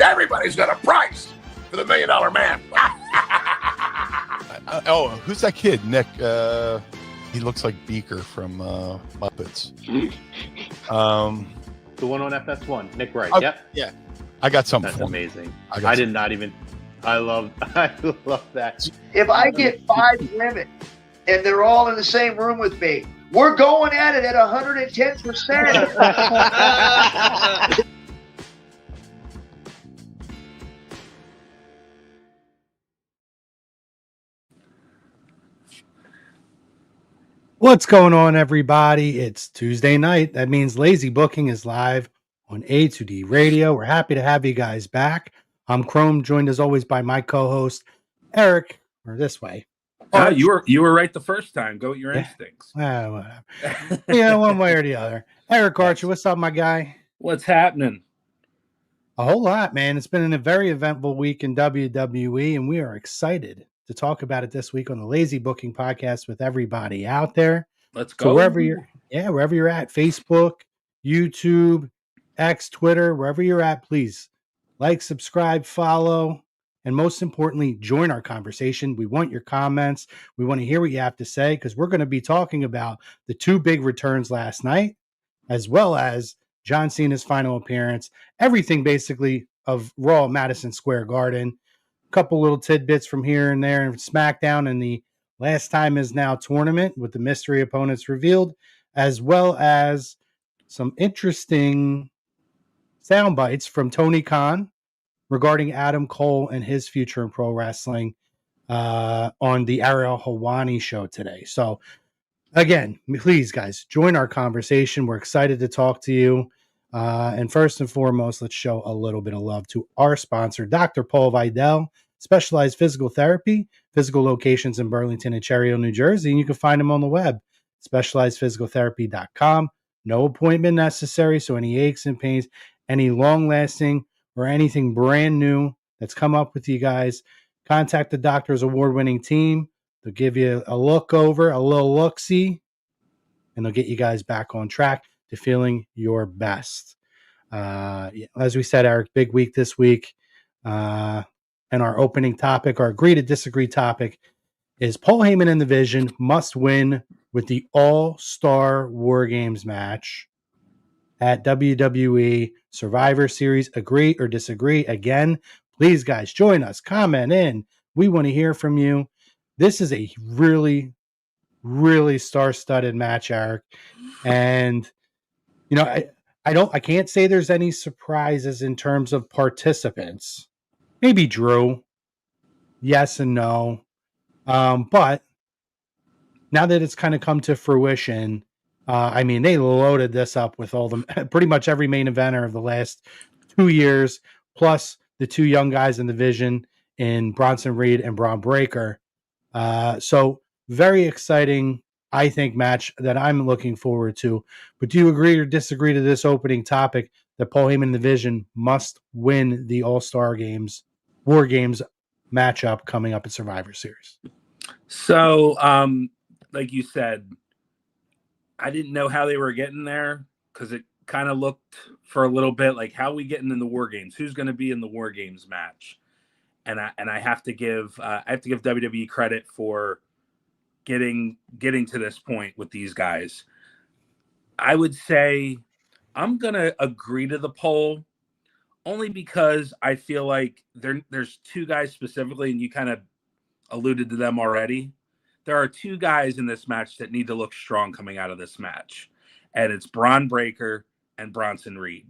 Everybody's got a price for the $1 Million Man. Who's that kid? Nick. He looks like Beaker from Muppets. The one on FS1, Nick Wright. Yep. Yeah. I got something. That's for amazing. I love that. If I get 5 women and they're all in the same room with me, we're going at it at 110%. What's going on, everybody? It's Tuesday night. That means Lazy Booking is live on A2D Radio. We're happy to have you guys back. I'm Chrome, joined as always by my co-host, Eric, or this way. You were right the first time. Go with your instincts. Whatever. One way or the other. Eric Archer, what's up, my guy? What's happening? A whole lot, man. It's been a very eventful week in WWE, and we are excited to talk about it this week on the Lazy Booking Podcast with everybody out there. Let's go. So wherever you're at, Facebook, YouTube, X, Twitter, wherever you're at, please like, subscribe, follow, and most importantly, join our conversation. We want your comments. We want to hear what you have to say because we're going to be talking about the 2 big returns last night, as well as John Cena's final appearance, everything basically of Raw Madison Square Garden. Couple little tidbits from here and there, and SmackDown and the Last Time Is Now tournament with the mystery opponents revealed, as well as some interesting sound bites from Tony Khan regarding Adam Cole and his future in pro wrestling on the Ariel Helwani show today. So again, please guys, join our conversation. We're excited to talk to you. And first and foremost, let's show a little bit of love to our sponsor, Dr. Paul Vidal, Specialized Physical Therapy, physical locations in Burlington and Cherry Hill, New Jersey. And you can find them on the web, specializedphysicaltherapy.com. No appointment necessary. So any aches and pains, any long-lasting or anything brand new that's come up with you guys, contact the doctor's award-winning team. They'll give you a look over, a little look-see, and they'll get you guys back on track to feeling your best. As we said, Eric, big week this week. And our opening topic, our agree to disagree topic, is Paul Heyman and The Vision must win with the All-Star WarGames match at WWE Survivor Series. Agree or disagree? Again, please, guys, join us. Comment in. We want to hear from you. This is a really, really star-studded match, Eric. And, I can't say there's any surprises in terms of participants. Maybe Drew. Yes and no. But now that it's kind of come to fruition, they loaded this up with pretty much every main eventer of the last 2 years, plus the 2 young guys in the Vision in Bronson Reed and Braun Breaker. So very exciting, I think, match that I'm looking forward to. But do you agree or disagree to this opening topic that Paul Heyman and The Vision must win the All-Star Games, War Games matchup coming up at Survivor Series? So, like you said, I didn't know how they were getting there because it kind of looked for a little bit like how we getting in the War Games. Who's going to be in the War Games match? And I have to give WWE credit for getting to this point with these guys. I would say I'm going to agree to the poll only because I feel like there's 2 guys specifically, and you kind of alluded to them already. There are 2 guys in this match that need to look strong coming out of this match, and it's Braun Breaker and Bronson Reed.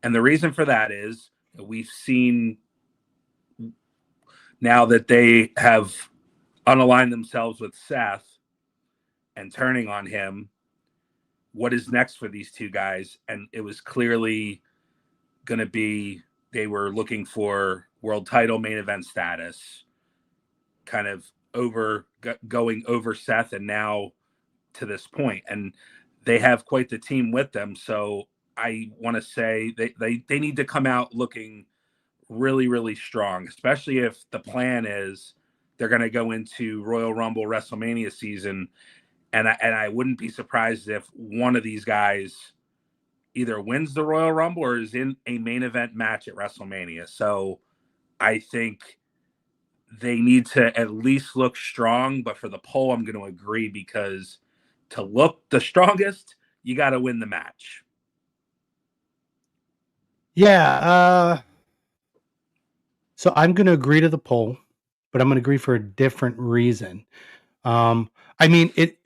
And the reason for that is we've seen now that they have unaligned themselves with Seth and turning on him, what is next for these 2 guys? And it was clearly going to be they were looking for world title main event status, kind of going over Seth, and now to this point. And they have quite the team with them. So I want to say they need to come out looking really, really strong, especially if the plan is they're going to go into Royal Rumble WrestleMania season. And I wouldn't be surprised if one of these guys either wins the Royal Rumble or is in a main event match at WrestleMania. So I think they need to at least look strong. But for the poll, I'm going to agree, because to look the strongest, you got to win the match. Yeah. So I'm going to agree to the poll, but I'm going to agree for a different reason. I mean, it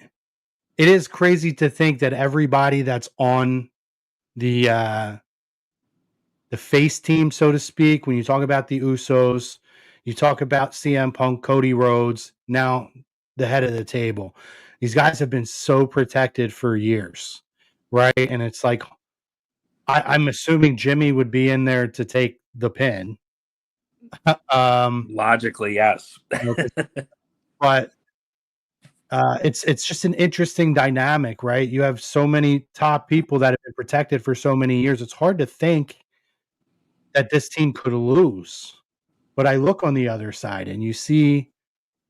is crazy to think that everybody that's on the face team, so to speak, when you talk about the Usos, you talk about CM Punk, Cody Rhodes, now the head of the table. These guys have been so protected for years, right? And it's like, I'm assuming Jimmy would be in there to take the pin. Logically, yes. But it's just an interesting dynamic, right? You have so many top people that have been protected for so many years. It's hard to think that this team could lose. But I look on the other side and you see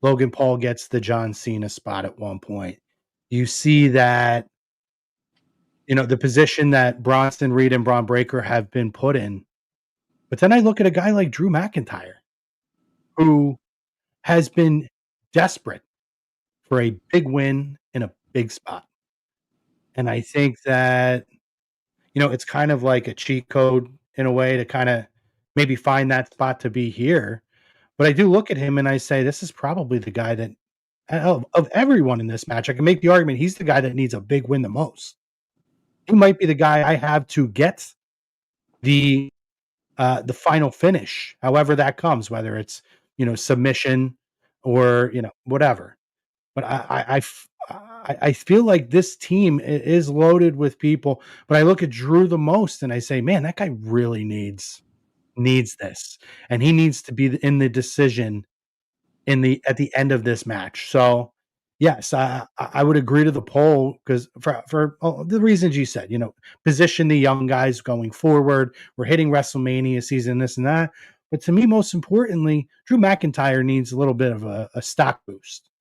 Logan Paul gets the John Cena spot at one point. You see that, the position that Bronson Reed and Braun Breaker have been put in. But then I look at a guy like Drew McIntyre, who has been desperate for a big win in a big spot. And I think that, it's kind of like a cheat code in a way to kind of maybe find that spot to be here. But I do look at him and I say, this is probably the guy that, of everyone in this match, I can make the argument he's the guy that needs a big win the most. He might be the guy I have to get the final finish, however that comes, whether it's, submission or, whatever. But I feel like this team is loaded with people, but I look at Drew the most and I say, man, that guy really needs this, and he needs to be in the decision at the end of this match. So yes, I would agree to the poll, because for all the reasons you said, position the young guys going forward. We're hitting WrestleMania season, this and that. But to me, most importantly, Drew McIntyre needs a little bit of a stock boost.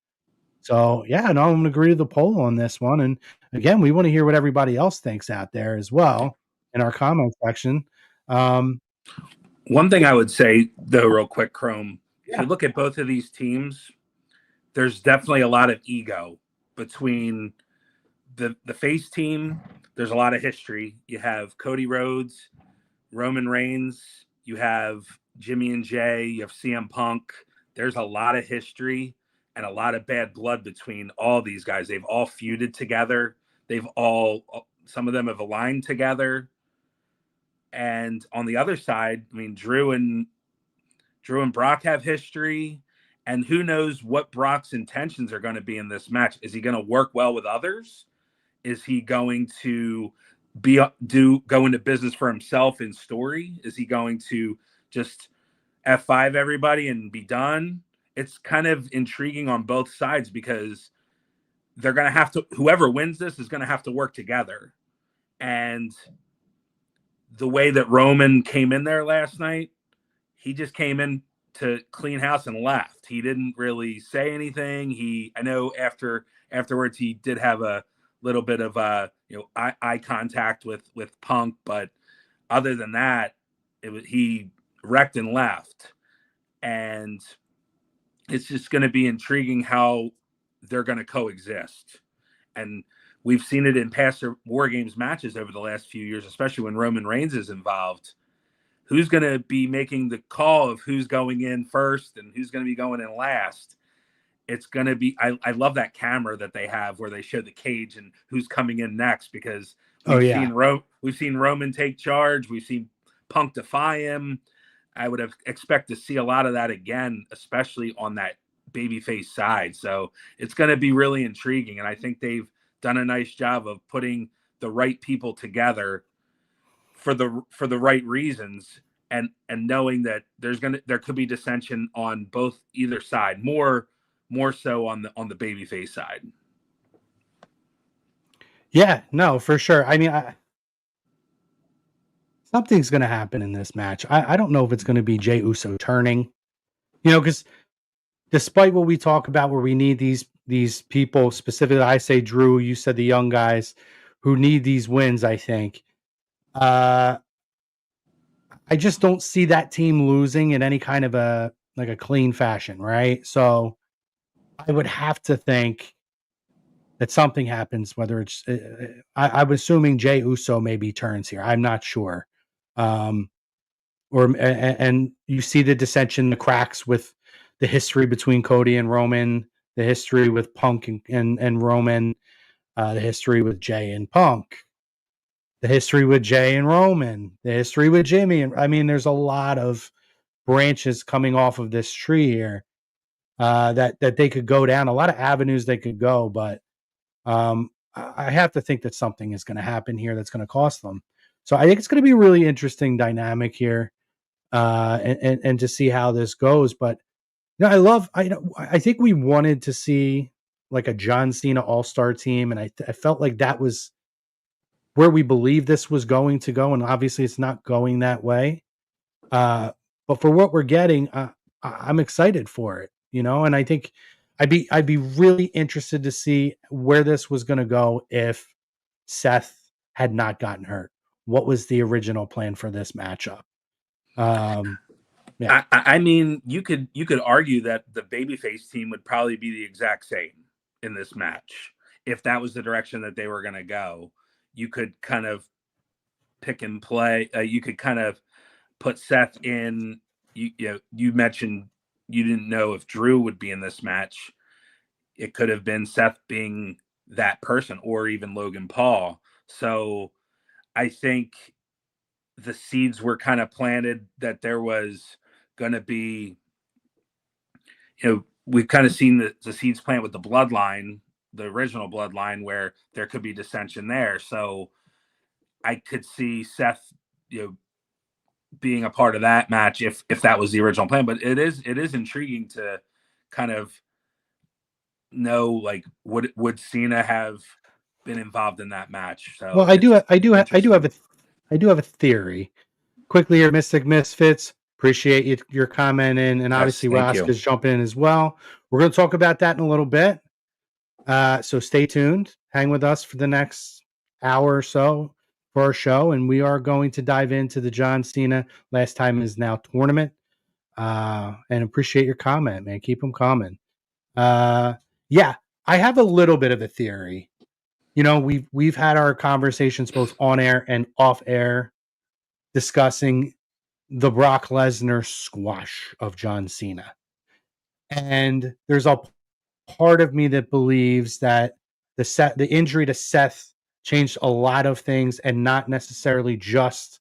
So yeah, no, I'm going to agree to the poll on this one. And again, we want to hear what everybody else thinks out there as well in our comment section. One thing I would say, though, real quick, Chrome, if Yeah. you look at both of these teams, there's definitely a lot of ego between the face team. There's a lot of history. You have Cody Rhodes, Roman Reigns, you have Jimmy and Jay, you have CM Punk. There's a lot of history and a lot of bad blood between all these guys. They've all feuded together. Some of them have aligned together. And on the other side, I mean, Drew and Brock have history, and who knows what Brock's intentions are going to be in this match. Is he going to work well with others? Is he going to go into business for himself in story? Is he going to just F5 everybody and be done? It's kind of intriguing on both sides, because they're going to have to, whoever wins this is going to have to work together. And the way that Roman came in there last night, he just came in to clean house and left. He didn't really say anything. I know afterwards he did have a little bit of eye contact with Punk, but other than that, he wrecked and left. And it's just going to be intriguing how they're going to coexist. And we've seen it in past WarGames matches over the last few years, especially when Roman Reigns is involved. Who's going to be making the call of who's going in first and who's going to be going in last? It's going to be, I love that camera that they have where they show the cage and who's coming in next, because we've seen Roman take charge. We've seen Punk defy him. I would expect to see a lot of that again, especially on that babyface side. So it's going to be really intriguing. And I think they've done a nice job of putting the right people together for the right reasons, and knowing that there could be dissension on either side, more so on the babyface side. Yeah, no, for sure. I mean, something's going to happen in this match. I don't know if it's going to be Jey Uso turning, because despite what we talk about, where we need these people, specifically, I say Drew, you said the young guys who need these wins, I think I just don't see that team losing in any kind of a clean fashion, right? So I would have to think that something happens, whether it's I'm assuming Jey Uso maybe turns here. I'm not sure. And you see the dissension, the cracks with the history between Cody and Roman, the history with Punk and Roman, the history with Jey and Punk, the history with Jey and Roman, the history with Jimmy. And I mean, there's a lot of branches coming off of this tree here that they could go down, a lot of avenues they could go, but I have to think that something is going to happen here that's going to cost them. So I think it's going to be a really interesting dynamic here, and to see how this goes. But I think we wanted to see like a John Cena All-Star team, and I felt like that was where we believed this was going to go, and obviously it's not going that way. But for what we're getting, I'm excited for it, and I think I'd be really interested to see where this was going to go if Seth had not gotten hurt. What was the original plan for this matchup? Yeah. I mean, you could argue that the babyface team would probably be the exact same in this match if that was the direction that they were going to go. You could kind of pick and play. You could kind of put Seth in. You mentioned you didn't know if Drew would be in this match. It could have been Seth being that person, or even Logan Paul. So I think the seeds were kind of planted that there was going to be, we've kind of seen the seeds plant with the bloodline, the original bloodline, where there could be dissension there. So I could see Seth, being a part of that match if that was the original plan. But it is intriguing to kind of know, like, would Cena have been involved in that match? So Well, I do have a theory. Quickly here, Mystic Misfits. Appreciate your comment and obviously thank Rosk you. is jumping in as well. We're going to talk about that in a little bit. So stay tuned. Hang with us for the next hour or so for our show, and we are going to dive into the John Cena Last Time Is Now tournament. And appreciate your comment, man. Keep them coming. Yeah, I have a little bit of a theory. We've had our conversations both on air and off air discussing the Brock Lesnar squash of John Cena. And there's a part of me that believes that the injury to Seth changed a lot of things, and not necessarily just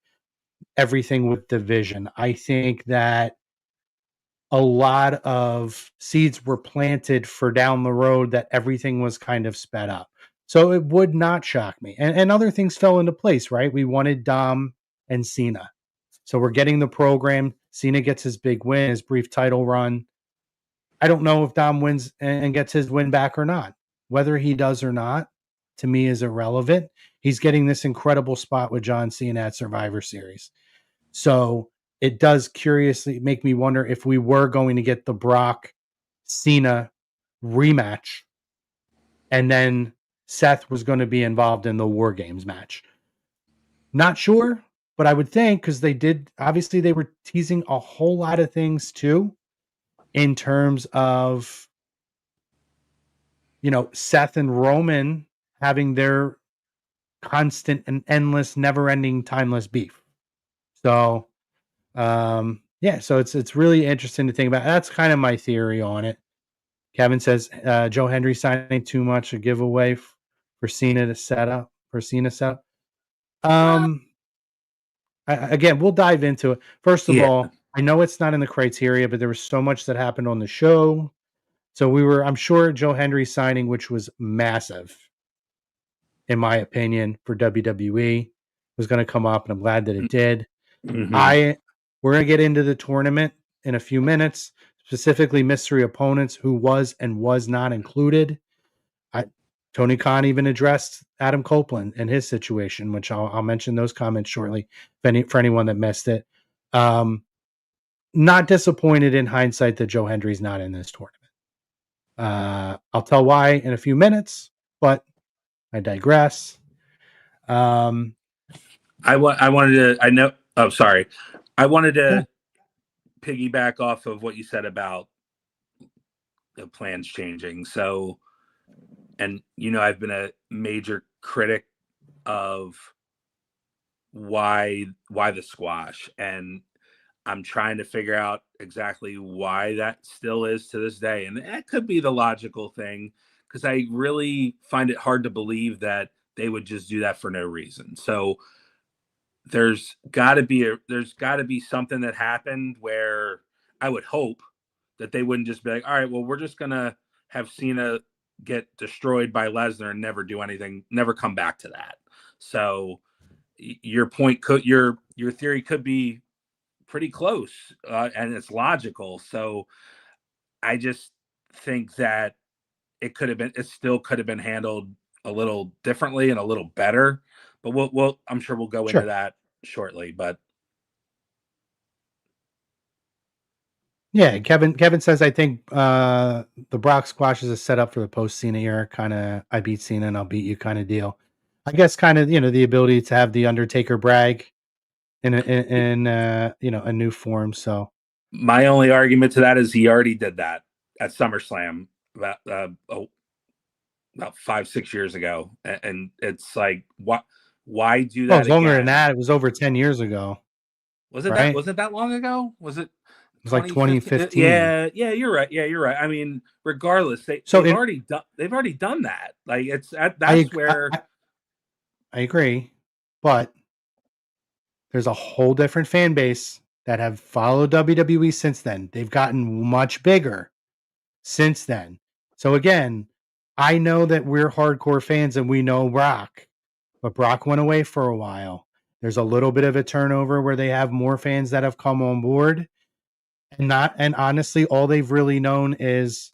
everything with the Vision. I think that a lot of seeds were planted for down the road that everything was kind of sped up. So it would not shock me. And other things fell into place, right? We wanted Dom and Cena. So we're getting the program. Cena gets his big win, his brief title run. I don't know if Dom wins and gets his win back or not. Whether he does or not, to me, is irrelevant. He's getting this incredible spot with John Cena at Survivor Series. So it does curiously make me wonder if we were going to get the Brock Cena rematch, and then Seth was going to be involved in the WarGames match. Not sure, but I would think, because they were teasing a whole lot of things too, in terms of, Seth and Roman having their constant and endless, never-ending, timeless beef. So, so it's really interesting to think about. That's kind of my theory on it. Kevin says Joe Hendry signing too much, a giveaway for Cena to set up. Again, we'll dive into it. First of all, I know it's not in the criteria, but there was so much that happened on the show. So I'm sure Joe Hendry signing, which was massive, in my opinion, for WWE, was going to come up, and I'm glad that it did. Mm-hmm. We're going to get into the tournament in a few minutes, specifically mystery opponents, who was and was not included. Tony Khan even addressed Adam Copeland and his situation, which I'll mention those comments shortly for anyone that missed it. Not disappointed in hindsight that Joe Hendry's not in this tournament. I'll tell why in a few minutes, but I digress. I wanted to. I know. Oh, sorry. I wanted to Yeah. piggyback off of what you said about the plans changing. So, and I've been a major critic of why the squash, and I'm trying to figure out exactly why that still is to this day. And that could be the logical thing, because I really find it hard to believe that they would just do that for no reason. So there's got to be something that happened where I would hope that they wouldn't just be like, all right, well, we're just gonna have Cena get destroyed by Lesnar and never do anything, never come back to that. So your point could your theory could be pretty close, and it's logical. So I just think that it still could have been handled a little differently and a little better. But I'm sure we'll go into Sure. that shortly. But Yeah, Kevin says, I think the Brock squash is a setup for the post Cena era, kind of I beat Cena and I'll beat you kind of deal. I guess kind of the ability to have the Undertaker brag in a new form. So my only argument to that is he already did that at SummerSlam about 5-6 years ago, and it's like, why do well, it that was longer than again? that. It was over 10 years ago. Was it Right? was it that long ago? Was it? It was like 2015. 2015. Yeah, you're right. Yeah, you're right. I mean, regardless, So they've already done that. Like I, that's where I agree, but there's a whole different fan base that have followed WWE since then. They've gotten much bigger since then. So again, I know that we're hardcore fans and we know Brock, but Brock went away for a while. There's a little bit of a turnover where they have more fans that have come on board, and honestly, all they've really known is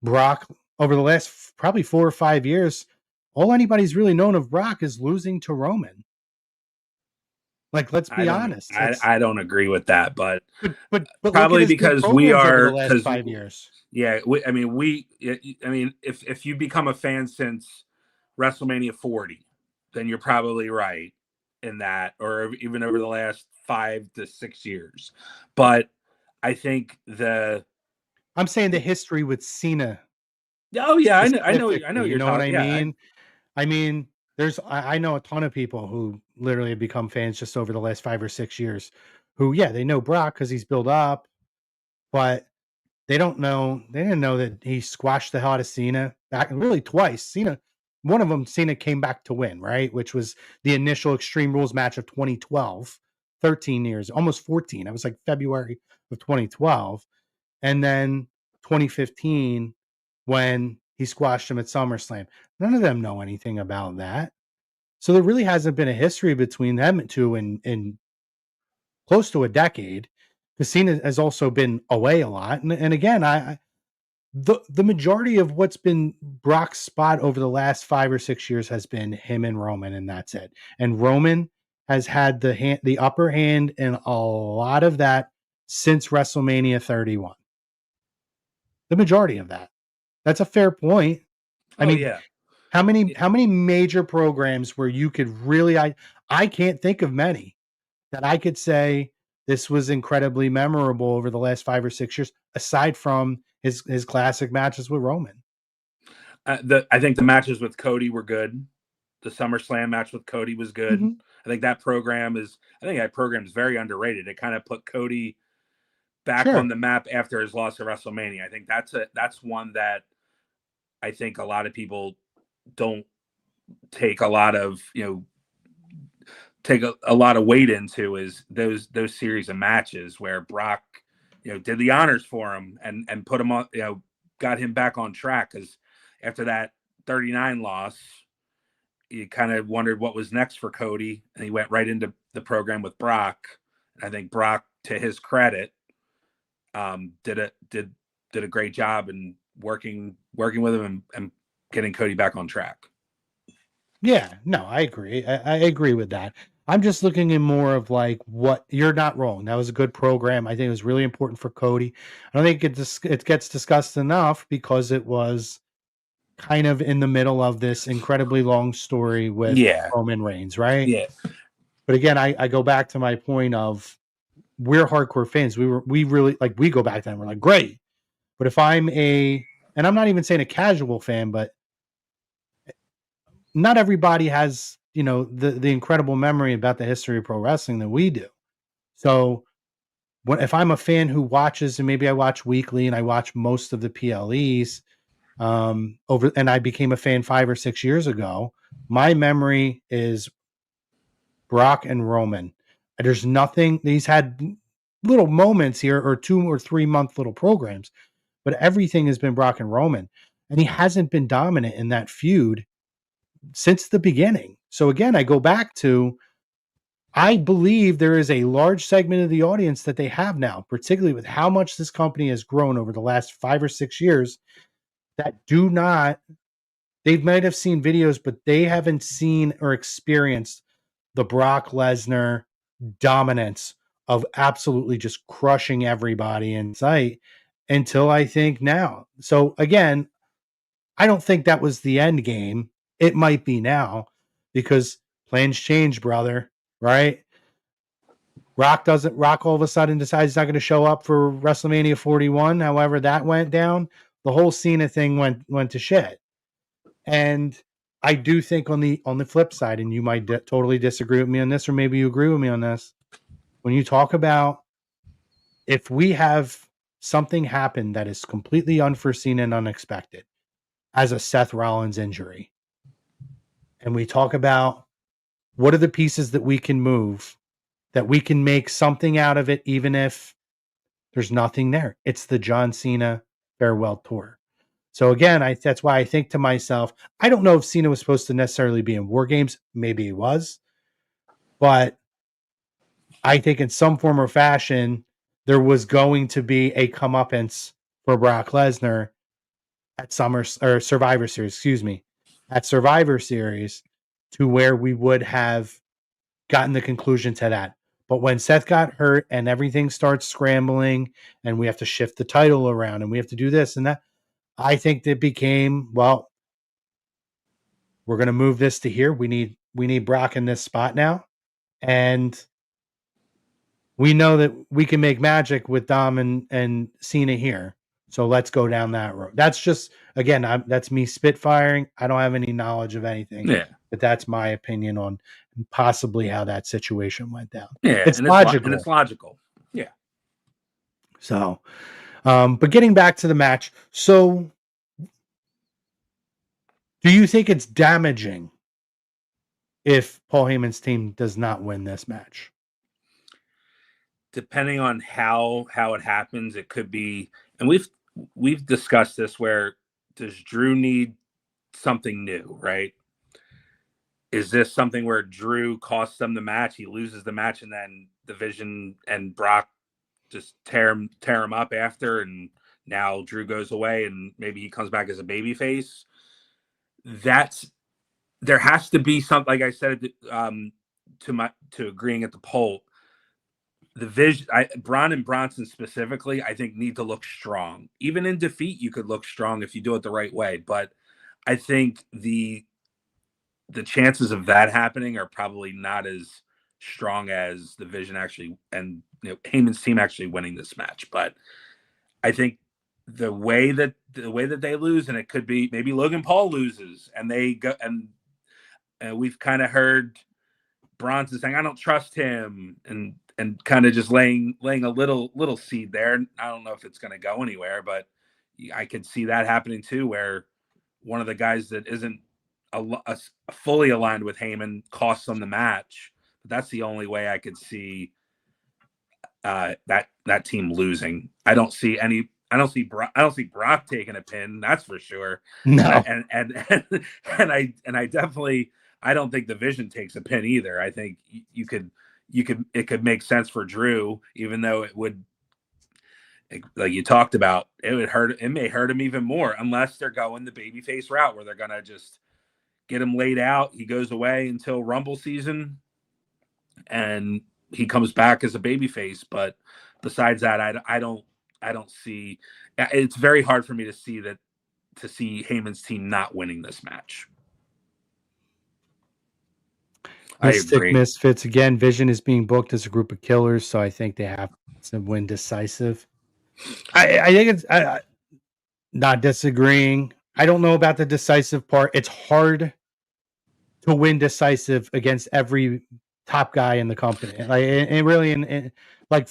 Brock over the last probably 4 or 5 years. All anybody's really known of Brock is losing to Roman. Like, let's be honest. I don't agree with that, but But look at probably his good because we programs over the are last 5 years. yeah. If you become a fan since WrestleMania 40, then you're probably right in that, or even over the last 5 to 6 years. But I think I'm saying the history with Cena. Oh yeah, I know You you're know what talking. I Yeah, mean? I mean, I know a ton of people who literally have become fans just over the last 5 or 6 years who, yeah, they know Brock because he's built up, but they didn't know that he squashed the hell out of Cena back really twice. One of them, Cena came back to win, right? Which was the initial Extreme Rules match of 2012, 13 years, almost 14. It was like February of 2012. And then 2015, when he squashed him at SummerSlam. None of them know anything about that. So there really hasn't been a history between them two in close to a decade. Because Cena has also been away a lot. And again, the majority of what's been Brock's spot over the last 5 or 6 years has been him and Roman, and that's it. And Roman has had the upper hand in a lot of that since WrestleMania 31. The majority of that. That's a fair point. I mean, yeah. how many major programs where you could really I can't think of many that I could say this was incredibly memorable over the last 5 or 6 years, aside from his classic matches with Roman. I think the matches with Cody were good. The SummerSlam match with Cody was good. Mm-hmm. I think that program is very underrated. It kind of put Cody back Sure. on the map after his loss at WrestleMania. I think that's one that I think a lot of people don't take a lot of weight into, is those series of matches where Brock did the honors for him and put him on, got him back on track, because after that 39 loss, you kind of wondered what was next for Cody, and he went right into the program with Brock. And I think Brock, to his credit, did a great job in working with him and getting Cody back on track. Yeah, no, I agree. I agree with that. I'm just looking in more of like what you're not wrong. That was a good program. I think it was really important for Cody. I don't think it gets discussed enough because it was kind of in the middle of this incredibly long story with Roman Reigns, right? Yeah. But again, I go back to my point of we're hardcore fans. We really like, we go back then, we're like, great. But if I'm and I'm not even saying a casual fan, but not everybody has, the incredible memory about the history of pro wrestling that we do. So if I'm a fan who watches, and maybe I watch weekly and I watch most of the PLEs, and I became a fan 5 or 6 years ago, my memory is Brock and Roman. There's nothing, he's had little moments here or 2 or 3 month little programs, but everything has been Brock and Roman. And he hasn't been dominant in that feud since the beginning. So again, I go back to, I believe there is a large segment of the audience that they have now, particularly with how much this company has grown over the last 5 or 6 years, that they might have seen videos, but they haven't seen or experienced the Brock Lesnar dominance of absolutely just crushing everybody in sight until I think now. So again, I don't think that was the end game. It might be now because plans change, brother, right? Rock all of a sudden decides he's not going to show up for WrestleMania 41. However, that went down. The whole Cena thing went to shit. And I do think on the flip side, and you might totally disagree with me on this, or maybe you agree with me on this, when you talk about if we have something happen that is completely unforeseen and unexpected, as a Seth Rollins injury, and we talk about what are the pieces that we can move, that we can make something out of it, even if there's nothing there. It's the John Cena farewell tour. So again, that's why I think to myself, I don't know if Cena was supposed to necessarily be in WarGames. Maybe he was. But I think in some form or fashion, there was going to be a comeuppance for Brock Lesnar at Survivor Series, at Survivor Series, to where we would have gotten the conclusion to that. But when Seth got hurt and everything starts scrambling and we have to shift the title around and we have to do this and that, I think that became, well, we're going to move this to here. We need Brock in this spot now. And we know that we can make magic with Dom and Cena here. So let's go down that road. That's just, again, that's me spitfiring. I don't have any knowledge of anything. Yeah. But that's my opinion on possibly how that situation went down. Yeah. It's logical. It's logical. Yeah. So, but getting back to the match. So do you think it's damaging if Paul Heyman's team does not win this match? Depending on how it happens, it could be, and we've discussed this, where does Drew need something new, right? Is this something where Drew costs them the match, he loses the match, and then the Vision and Brock just tear him up after, and now Drew goes away and maybe he comes back as a babyface? There has to be something, like I said, to agreeing at the poll. The Vision, Braun and Bronson specifically, I think need to look strong. Even in defeat, you could look strong if you do it the right way. But I think the chances of that happening are probably not as strong as the Vision actually, and Heyman's team actually winning this match. But I think the way that they lose, and it could be maybe Logan Paul loses, and they go, and we've kind of heard Bronson saying, "I don't trust him," and kind of just laying a little seed there. I don't know if it's going to go anywhere, but I could see that happening too, where one of the guys that isn't fully aligned with Heyman costs them the match. But that's the only way I could see that team losing. I don't see Brock taking a pin. That's for sure. No, and I definitely, I don't think the Vision takes a pin either. I think it could make sense for Drew, even though it would, like you talked about, it may hurt him even more, unless they're going the babyface route where they're gonna just get him laid out. He goes away until Rumble season and he comes back as a babyface. But besides that, I don't see, it's very hard for me to see Heyman's team not winning this match. I Mystic agree. Misfits again. Vision is being booked as a group of killers, so I think they have to win decisive. I think it's not disagreeing. I don't know about the decisive part. It's hard to win decisive against every top guy in the company. Like, and really, in like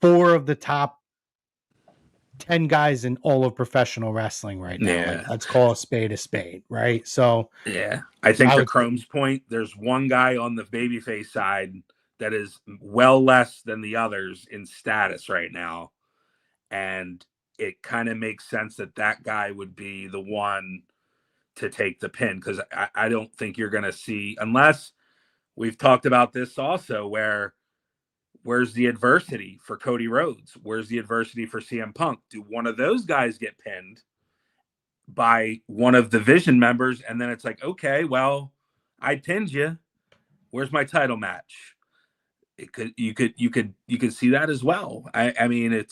4 of the top 10 guys in all of professional wrestling right now. Yeah. Like, let's call a spade, right? So, Yeah. I think I to would- Chrome's point, there's one guy on the babyface side that is well less than the others in status right now. And it kind of makes sense that that guy would be the one to take the pin, because I don't think you're going to see, unless we've talked about this also, where's the adversity for Cody Rhodes? Where's the adversity for CM Punk? Do one of those guys get pinned by one of the Vision members? And then it's like, okay, well, I pinned you. Where's my title match? You could see that as well. I mean,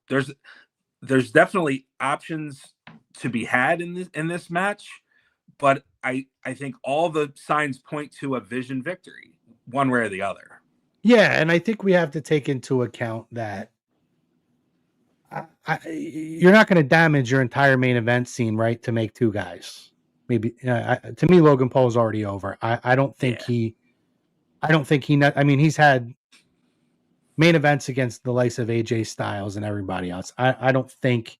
there's definitely options to be had in this match, but I think all the signs point to a Vision victory, one way or the other. yeah, and I think we have to take into account that you're not going to damage your entire main event scene, right? To make 2 guys, maybe. To me, Logan Paul's already over. I don't think he. I don't think he. I mean, he's had main events against the likes of AJ Styles and everybody else. I don't think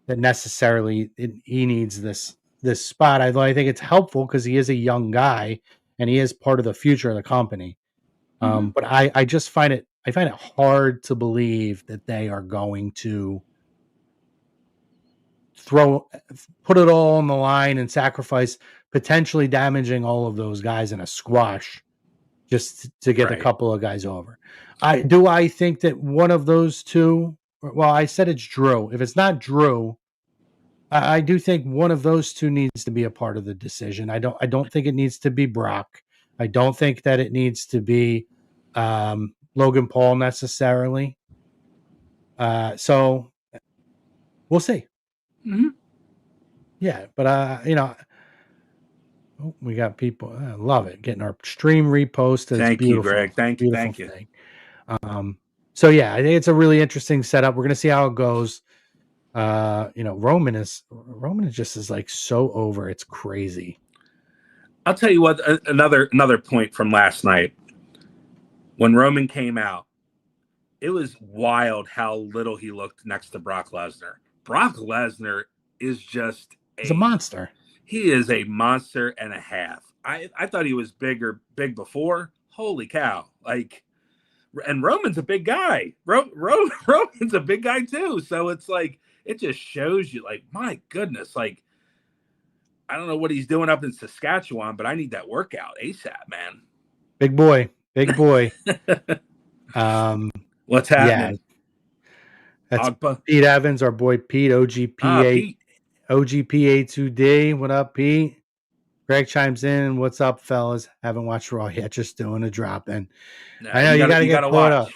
that necessarily he needs this spot. I think it's helpful because he is a young guy and he is part of the future of the company. But I just find it hard to believe that they are going to put it all on the line and sacrifice potentially damaging all of those guys in a squash just to get a couple of guys over. I think that one of those 2, well, I said it's Drew. If it's not Drew, I do think one of those 2 needs to be a part of the decision. I don't think it needs to be Brock. I don't think that it needs to be Logan Paul necessarily. So we'll see. Mm-hmm. Yeah, but we got people. I love it. Getting our stream reposted. Thank you, Greg. Thank you. Thank you. So yeah, I think it's a really interesting setup. We're gonna see how it goes. Roman is just like so over. It's crazy. I'll tell you what. Another point from last night when Roman came out, it was wild how little he looked next to Brock Lesnar. Brock Lesnar is just He's a monster. He is a monster and a half. I thought he was big before. Holy cow! Like, and Roman's a big guy. Roman's a big guy too. So it's like, it just shows you, like, my goodness, like, I don't know what he's doing up in Saskatchewan, but I need that workout ASAP, man. Big boy. What's happening? Yeah. That's Pete Evans, our boy Pete, OGPA. OGPA2D. What up, Pete? Greg chimes in. What's up, fellas? Haven't watched Raw yet. Just doing a drop in. I know you gotta get caught up.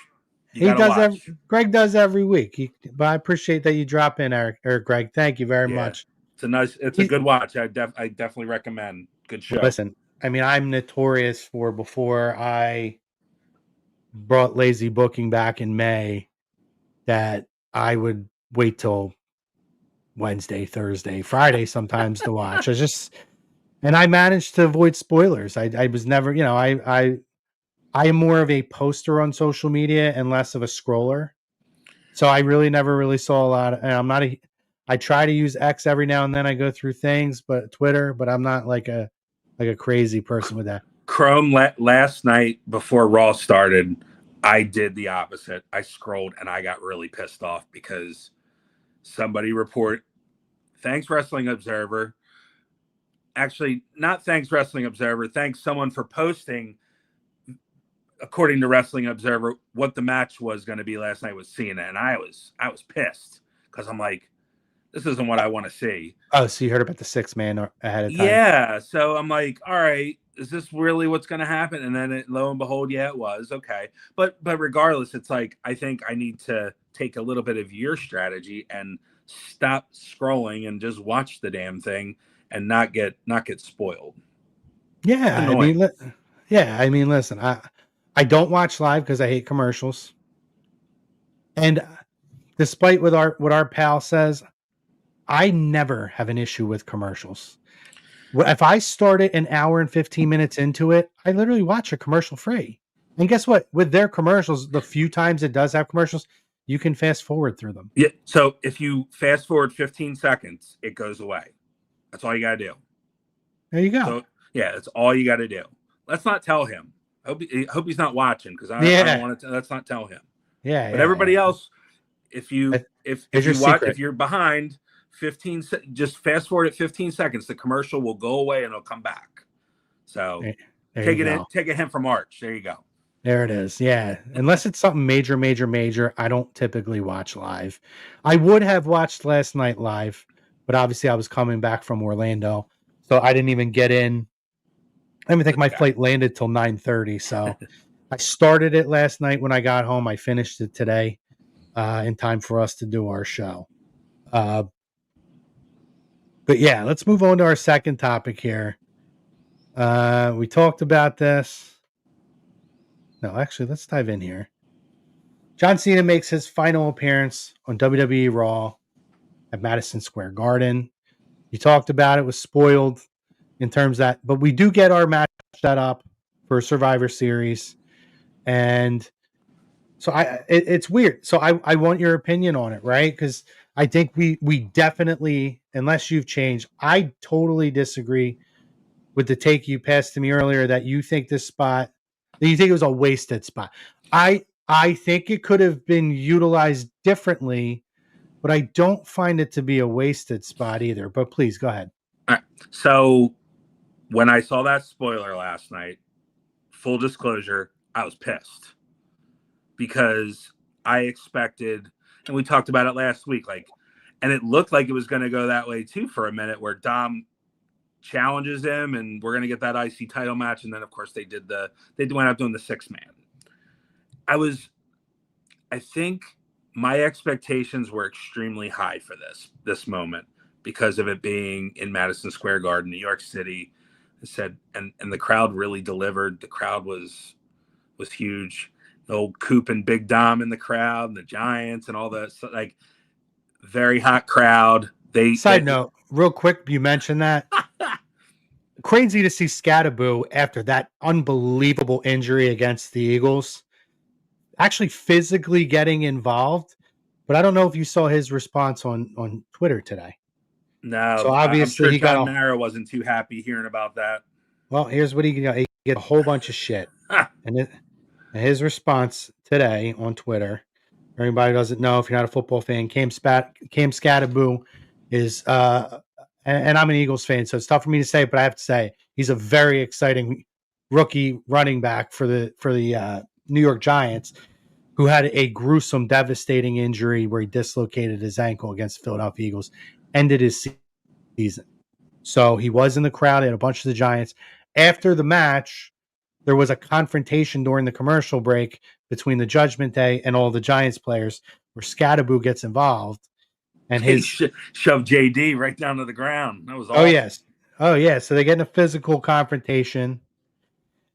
He does. Greg does every week. But I appreciate that you drop in, Eric or Greg. Thank you very much. It's a good watch. I definitely recommend. Good show. Listen, I mean, I'm notorious for, before I brought lazy booking back in May, that I would wait till Wednesday, Thursday, Friday sometimes to watch. And I managed to avoid spoilers. I was never, I am more of a poster on social media and less of a scroller. So I really never really saw a lot. And I try to use X every now and then. I go through things, but Twitter, but I'm not like a crazy person with that. Chrome, last night before Raw started, I did the opposite. I scrolled and I got really pissed off because somebody thanks Wrestling Observer. Actually, not thanks Wrestling Observer. Thanks someone for posting, according to Wrestling Observer, what the match was going to be last night with Cena. And I was pissed because I'm like, this isn't what I want to see. Oh, so you heard about the 6-man ahead of time? Yeah. So I'm like, all right, is this really what's going to happen? And then lo and behold, yeah, it was. Okay. But regardless, it's like, I think I need to take a little bit of your strategy and stop scrolling and just watch the damn thing and not get spoiled. Yeah. I mean, Yeah, I mean, listen, I don't watch live because I hate commercials. And despite what our pal says, I never have an issue with commercials. If I started an hour and 15 minutes into it, I literally watch a commercial free. And guess what? With their commercials, the few times it does have commercials, you can fast forward through them. Yeah. So if you fast forward 15 seconds, it goes away. That's all you got to do. There you go. So yeah, that's all you got to do. Let's not tell him. Hope he's not watching because I don't want to. Let's not tell him. Yeah. But everybody else, if you watch, if you're behind 15, just fast forward at 15 seconds, the commercial will go away and it'll come back. So take a hint from Arch. There you go. There it is. Yeah. Unless it's something major, I don't typically watch live. I would have watched last night live, but obviously I was coming back from Orlando, so I didn't even get in. I don't even think my flight landed till 9:30. So I started it last night when I got home. I finished it today in time for us to do our show. But yeah, let's move on to our second topic here. We talked about this. No, actually, let's dive in here. John Cena makes his final appearance on WWE Raw at Madison Square Garden. You talked about it was spoiled in terms that, but we do get our match set up for Survivor Series. And so it's weird. So I want your opinion on it, right? Because I think we definitely, unless you've changed, I totally disagree with the take you passed to me earlier that you think this spot, that you think it was a wasted spot. I think it could have been utilized differently, but I don't find it to be a wasted spot either. But please go ahead. All right. So when I saw that spoiler last night, full disclosure, I was pissed because I expected, and we talked about it last week, and it looked like it was going to go that way too for a minute, where Dom challenges him and we're going to get that IC title match. And then of course they went up doing the 6-man. I think my expectations were extremely high for this moment because of it being in Madison Square Garden, New York City. I said, and the crowd really delivered. The crowd was huge. The old Coop and Big Dom in the crowd, and the Giants and all that, very hot crowd. Side note, real quick, you mentioned that. Crazy to see Scattaboo after that unbelievable injury against the Eagles actually physically getting involved. But I don't know if you saw his response on Twitter today. No, so obviously I'm sure John Mara wasn't too happy hearing about that. Well, here's what he got. He get a whole bunch of shit, and his response today on Twitter. For anybody who doesn't know, if you're not a football fan, Cam Scattaboo is, and I'm an Eagles fan, so it's tough for me to say, but I have to say he's a very exciting rookie running back for the New York Giants, who had a gruesome, devastating injury where he dislocated his ankle against the Philadelphia Eagles, ended his season. So he was in the crowd and a bunch of the Giants. After the match, there was a confrontation during the commercial break between the Judgment Day and all the Giants players where Scattaboo gets involved. And he shoved JD right down to the ground. That was awesome. Oh, yes. Oh, yeah. So they get in a physical confrontation,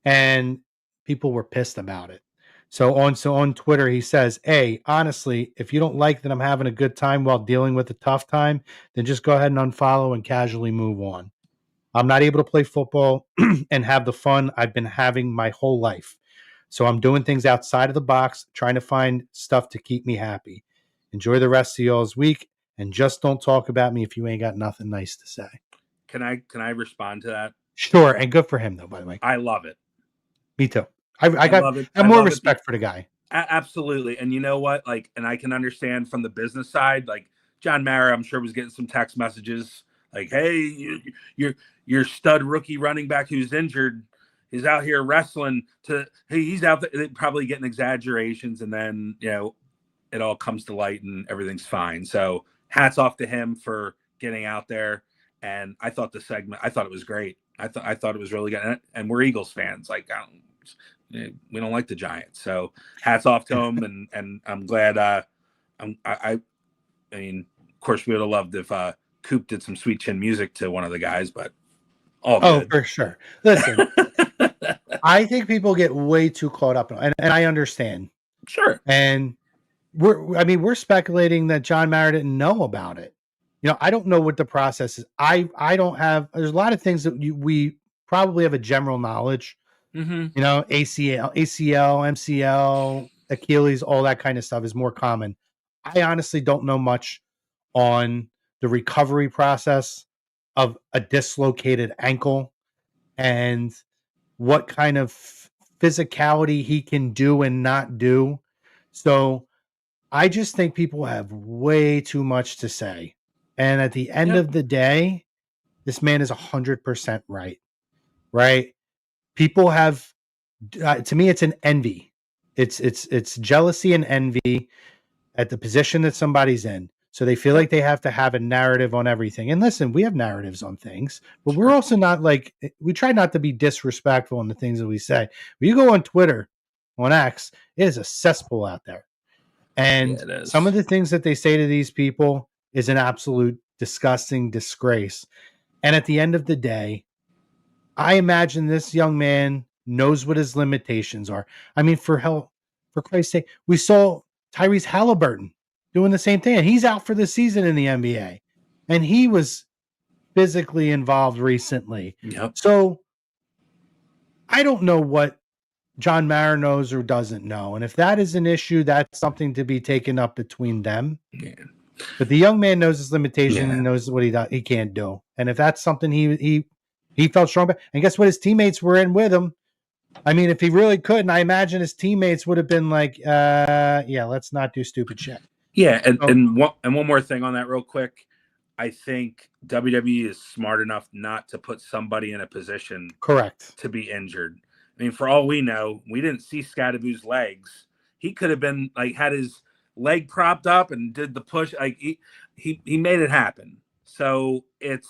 and people were pissed about it. So on Twitter, he says, "Hey, honestly, if you don't like that I'm having a good time while dealing with a tough time, then just go ahead and unfollow and casually move on. I'm not able to play football and have the fun I've been having my whole life. So I'm doing things outside of the box, trying to find stuff to keep me happy. Enjoy the rest of y'all's week, and just don't talk about me if you ain't got nothing nice to say." Can I respond to that? Sure, and good for him, though, by the way. I love it. Me too. I have more respect for the guy. Absolutely. And you know what? And I can understand from the business side, John Mara, I'm sure was getting some text messages like, "Hey, your stud rookie running back who's injured is out here wrestling hey, he's out there," probably getting exaggerations. And then, it all comes to light and everything's fine. So hats off to him for getting out there. And I thought it was great. I thought it was really good. And we're Eagles fans. We don't like the Giants, so hats off to him, and I'm glad. I mean, of course, we would have loved if Coop did some sweet chin music to one of the guys, but all good. For sure. Listen, I think people get way too caught up, and I understand. Sure. And we're speculating that John Mara didn't know about it. I don't know what the process is. I don't have. There's a lot of things that we probably have a general knowledge. Mm-hmm. ACL, MCL, Achilles, all that kind of stuff is more common. I honestly don't know much on the recovery process of a dislocated ankle and what kind of physicality he can do and not do. So I just think people have way too much to say. And at the end of the day, this man is 100% right. Right? People have, to me, it's an envy. It's jealousy and envy at the position that somebody's in. So they feel like they have to have a narrative on everything. And listen, we have narratives on things, but we're also not like, we try not to be disrespectful in the things that we say. When you go on Twitter, on X, it is a cesspool out there. And some of the things that they say to these people is an absolute disgusting disgrace. And at the end of the day, I imagine this young man knows what his limitations are. I mean, for Christ's sake, we saw Tyrese Halliburton doing the same thing, and he's out for the season in the NBA. And he was physically involved recently. Yep. So I don't know what John Mara knows or doesn't know. And if that is an issue, that's something to be taken up between them. Yeah. But the young man knows his limitation and knows what he can't do. And if that's something he felt strong about, and guess what? His teammates were in with him. I mean, if he really couldn't, I imagine his teammates would have been like, yeah, let's not do stupid shit. Yeah, and one more thing on that real quick. I think WWE is smart enough not to put somebody in a position to be injured. I mean, for all we know, we didn't see Scadaboo's legs. He could have been like had his leg propped up and did the push. Like he made it happen. So it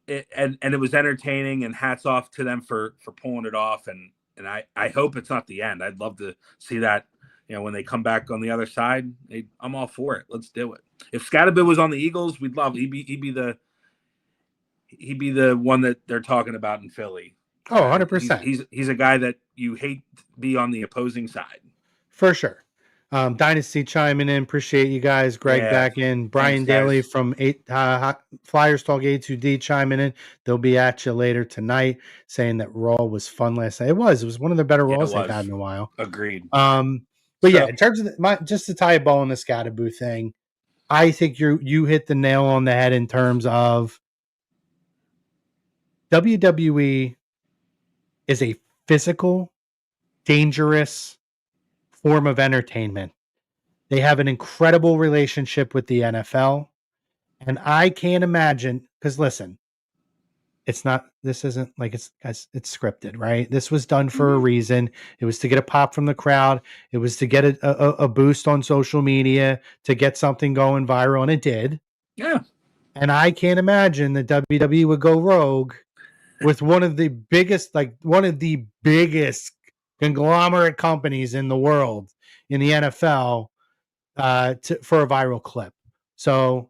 was entertaining, and hats off to them for pulling it off. And I hope it's not the end. I'd love to see that. When they come back on the other side, I'm all for it. Let's do it. If Scadaboo was on the Eagles, we'd love. He'd be the one that they're talking about in Philly. Oh, 100%. He's a guy that you hate to be on the opposing side. For sure. Dynasty chiming in. Appreciate you guys. Greg back in. Brian Daly from Flyers Talk A2D chiming in. They'll be at you later tonight saying that Raw was fun last night. It was one of the better Raws they've had in a while. Agreed. But yeah, in terms of just to tie a bow on the Scadaboo thing, I think you hit the nail on the head in terms of WWE is a physical, dangerous form of entertainment. They have an incredible relationship with the NFL. And I can't imagine, because listen, this isn't like it's scripted, right? This was done for a reason. It was to get a pop from the crowd. It was to get a boost on social media, to get something going viral, and it did. Yeah. And I can't imagine that WWE would go rogue with one of the biggest conglomerate companies in the world, in the NFL, for a viral clip. So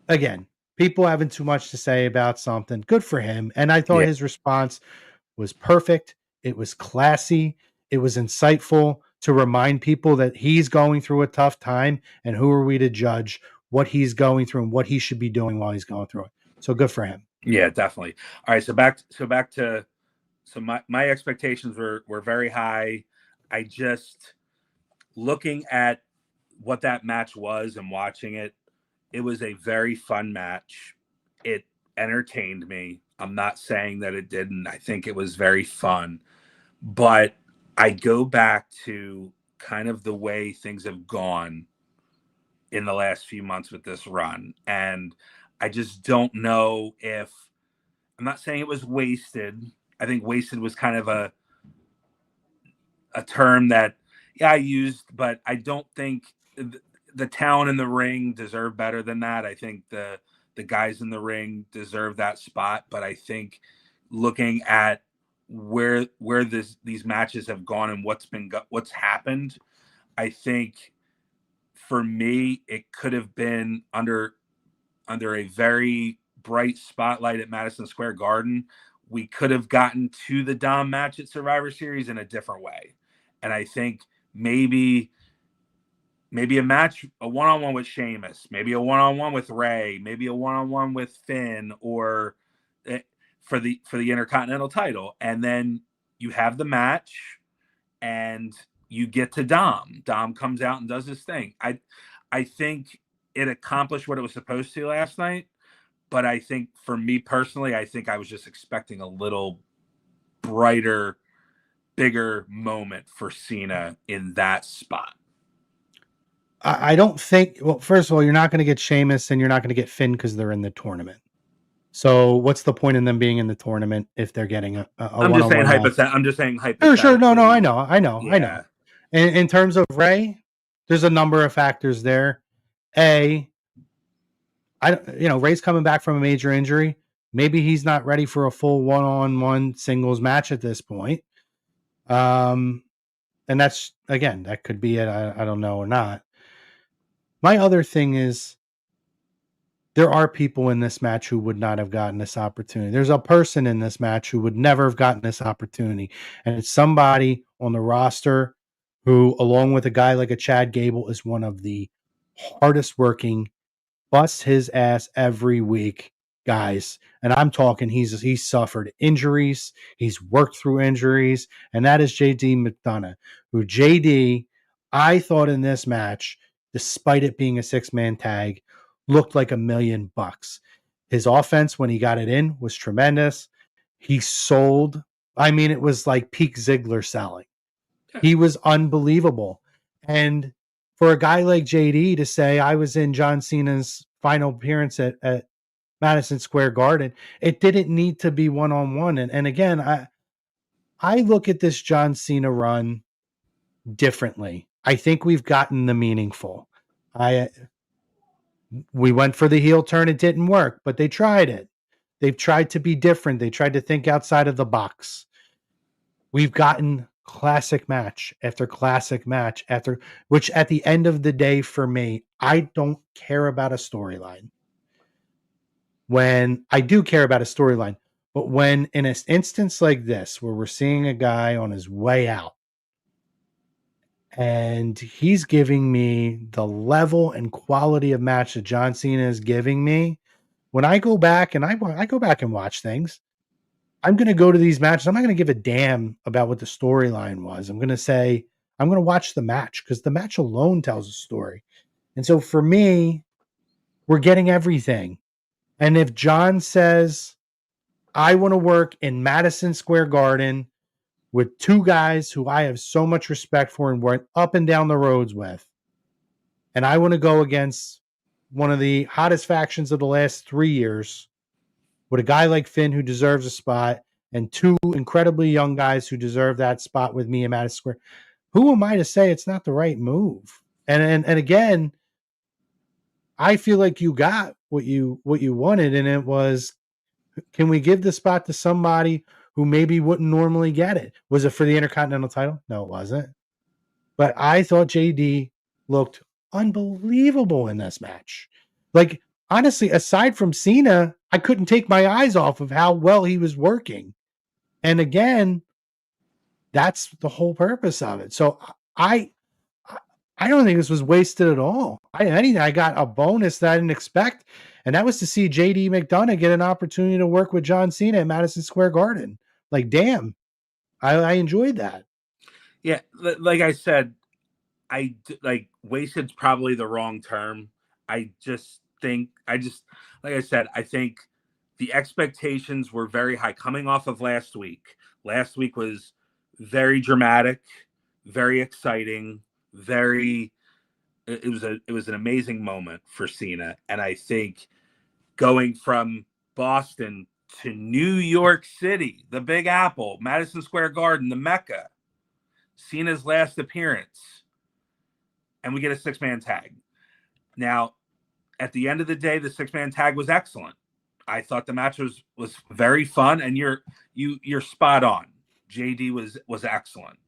again, people having too much to say about something. Good for him. And I thought his response was perfect. It was classy. It was insightful to remind people that he's going through a tough time, and who are we to judge what he's going through and what he should be doing while he's going through it. So good for him. Yeah, definitely. All right. So back to my expectations were very high. I just, looking at what that match was and watching it, it was a very fun match. It entertained me. I'm not saying that it didn't. I think it was very fun. But I go back to kind of the way things have gone in the last few months with this run. And I just don't know if, I'm not saying it was wasted. I think wasted was kind of a term that, I used, but I don't think the talent in the ring deserve better than that. I think the guys in the ring deserve that spot. But I think looking at where these matches have gone and what's happened, I think for me, it could have been under a very bright spotlight at Madison Square Garden we could have gotten to the Dom match at Survivor Series in a different way. And I think maybe a match, a one-on-one with Sheamus, maybe a one-on-one with Rey, maybe a one-on-one with Finn, or for the Intercontinental title. And then you have the match and you get to Dom. Dom comes out and does his thing. I think it accomplished what it was supposed to last night. But I think for me personally, I think I was just expecting a little brighter, bigger moment for Cena in that spot. I don't think, well, first of all, you're not going to get Sheamus and you're not going to get Finn because they're in the tournament. So what's the point in them being in the tournament if they're getting a I'm just saying hypothetically. Sure. No, I know. Yeah. In terms of Rey, there's a number of factors there. Rey's coming back from a major injury. Maybe he's not ready for a full one-on-one singles match at this point. And that's, again, that could be it. I don't know or not. My other thing is there are people in this match who would not have gotten this opportunity. There's a person in this match who would never have gotten this opportunity. And it's somebody on the roster who, along with a guy like a Chad Gable, is one of the hardest working, busts his ass every week guys. And I'm talking, he's suffered injuries, he's worked through injuries, and that is JD McDonough, who JD, I thought in this match, despite it being a 6-man tag, looked like $1 million. His offense when he got it in was tremendous. He sold. I mean, it was like peak Ziggler selling. He was unbelievable. And for a guy like JD to say, I was in John Cena's final appearance at Madison Square Garden, it didn't need to be one-on-one. And again, I look at this John Cena run differently. I think we've gotten the meaningful. We went for the heel turn. It didn't work, but they tried it. They've tried to be different. They tried to think outside of the box. We've gotten classic match after classic match after, which at the end of the day for me, I don't care about a storyline. When I do care about a storyline, but when in an instance like this, where we're seeing a guy on his way out and he's giving me the level and quality of match that John Cena is giving me, when I go back and I go back and watch things, I'm going to go to these matches. I'm not going to give a damn about what the storyline was. I'm going to say, I'm going to watch the match because the match alone tells a story. And so for me, we're getting everything. And if John says, I want to work in Madison Square Garden with two guys who I have so much respect for and went up and down the roads with, and I want to go against one of the hottest factions of the last 3 years, with a guy like Finn who deserves a spot and two incredibly young guys who deserve that spot with me in Madison Square, who am I to say it's not the right move? And again, I feel like you got what you wanted, and it was, can we give the spot to somebody who maybe wouldn't normally get it? Was it for the Intercontinental title? No, it wasn't. But I thought JD looked unbelievable in this match. Like, honestly, aside from Cena, I couldn't take my eyes off of how well he was working. And again, that's the whole purpose of it. So I don't think this was wasted at all. I got a bonus that I didn't expect, and that was to see JD McDonough get an opportunity to work with John Cena at Madison Square Garden. Like, damn, I enjoyed that. Yeah, like I said, wasted's probably the wrong term. I think the expectations were very high coming off of last week. Last week was very dramatic, very exciting, it was an amazing moment for Cena. And I think going from Boston to New York City, the Big Apple, Madison Square Garden, the Mecca, Cena's last appearance, and we get a 6-man tag. Now, at the end of the day, the 6-man tag was excellent. I thought the match was very fun, and you're spot on. JD was excellent,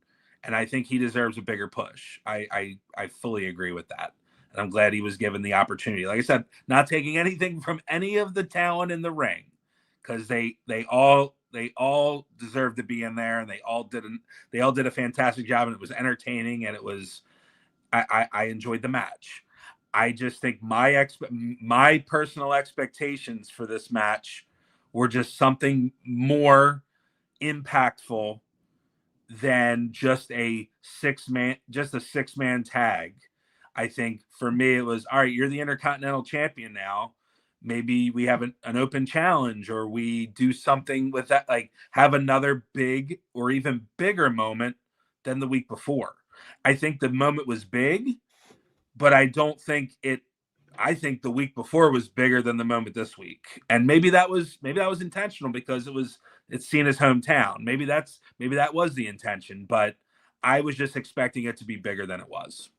and I think he deserves a bigger push. I fully agree with that, and I'm glad he was given the opportunity. Like I said, not taking anything from any of the talent in the ring, because they all deserved to be in there, and they all did a fantastic job, and it was entertaining, and it was I enjoyed the match. I just think my personal expectations for this match were just something more impactful than just a six-man tag. I think for me it was, all right, you're the Intercontinental Champion now. Maybe we have an open challenge, or we do something with that, like have another big or even bigger moment than the week before. I think the moment was big, but I don't think it. I think the week before was bigger than the moment this week, and maybe that was intentional because it's Cena's hometown. Maybe that was the intention, but I was just expecting it to be bigger than it was.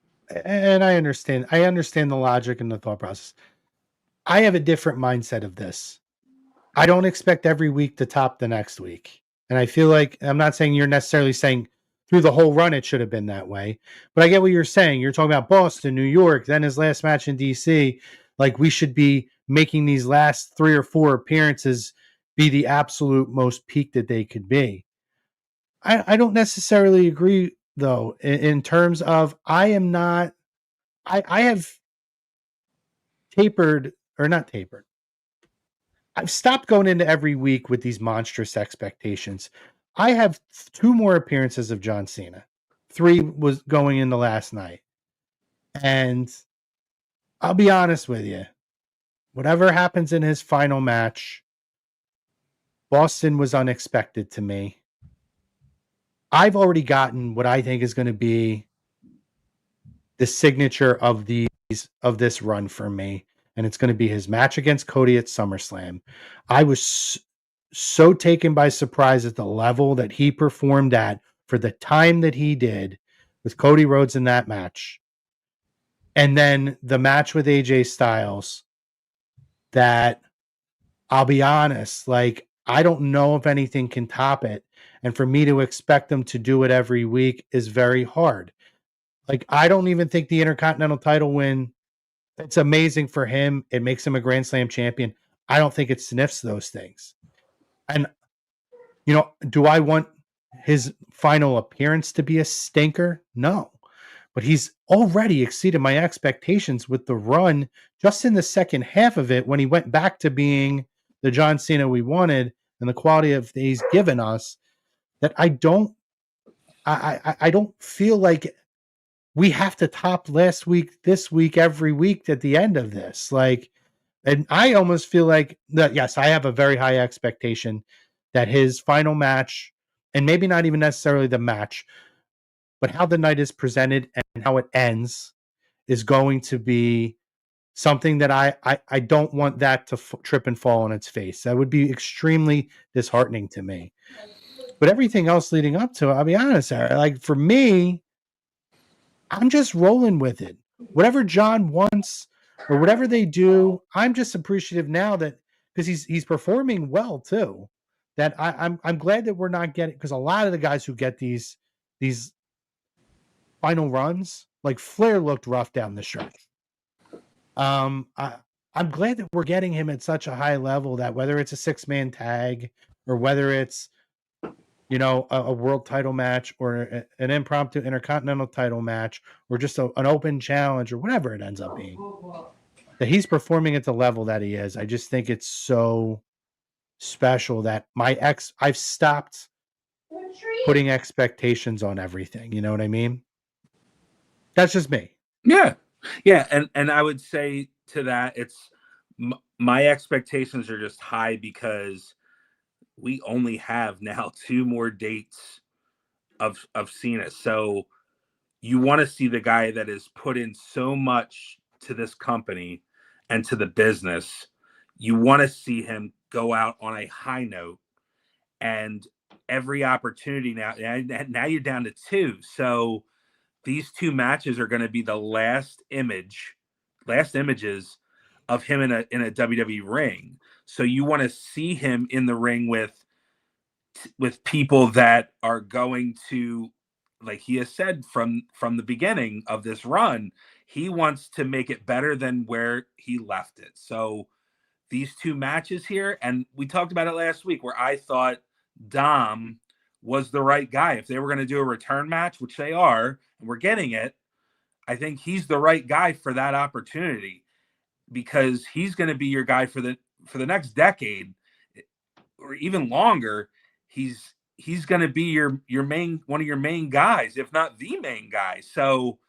And I understand the logic and the thought process. I have a different mindset of this. I don't expect every week to top the next week. And I feel like, I'm not saying you're necessarily saying through the whole run it should have been that way, but I get what you're saying. You're talking about Boston, New York, then his last match in DC. Like, we should be making these last 3 or 4 appearances be the absolute most peak that they could be. I don't necessarily agree, though, in terms of I have tapered, or not tapered. I've stopped going into every week with these monstrous expectations. I have 2 more appearances of John Cena. 3 was going into last night. And I'll be honest with you. Whatever happens in his final match, Boston was unexpected to me. I've already gotten what I think is going to be the signature of this run for me. And it's going to be his match against Cody at SummerSlam. I was so taken by surprise at the level that he performed at for the time that he did with Cody Rhodes in that match. And then the match with AJ Styles, that I'll be honest, like, I don't know if anything can top it. And for me to expect them to do it every week is very hard. Like, I don't even think the Intercontinental title win, it's amazing for him. It makes him a Grand Slam champion. I don't think it sniffs those things. And, do I want his final appearance to be a stinker? No. But he's already exceeded my expectations with the run just in the second half of it, when he went back to being the John Cena we wanted and the quality of he's given us, that I don't feel like we have to top last week, this week, every week at the end of this. Like, and I almost feel like that, yes, I have a very high expectation that his final match, and maybe not even necessarily the match, but how the night is presented and how it ends, is going to be something that I don't want that to trip and fall on its face. That would be extremely disheartening to me. But everything else leading up to it, I'll be honest, Sarah, like, for me, I'm just rolling with it. Whatever John wants or whatever they do, I'm just appreciative now that, because he's performing well too, that I'm glad that we're not getting, because a lot of the guys who get these final runs, like Flair looked rough down the stretch. I'm glad that we're getting him at such a high level that whether it's a 6-man tag or whether it's, a world title match or an impromptu Intercontinental title match or just an open challenge or whatever it ends up being, that he's performing at the level that he is. I just think it's so special that I've stopped putting expectations on everything. You know what I mean? That's just me. Yeah. And I would say to that, it's my expectations are just high because we only have now 2 more dates of Cena. So you want to see the guy that has put in so much to this company and to the business. You want to see him go out on a high note, and every opportunity now you're down to 2. So these 2 matches are going to be the last images of him in a WWE ring. So you want to see him in the ring with people that are going to, like he has said from the beginning of this run, he wants to make it better than where he left it. So these 2 matches here, and we talked about it last week, where I thought Dom was the right guy. If they were going to do a return match, which they are, and we're getting it, I think he's the right guy for that opportunity, because he's going to be your guy for the next decade or even longer. He's going to be your main, one of your main guys, if not the main guy. So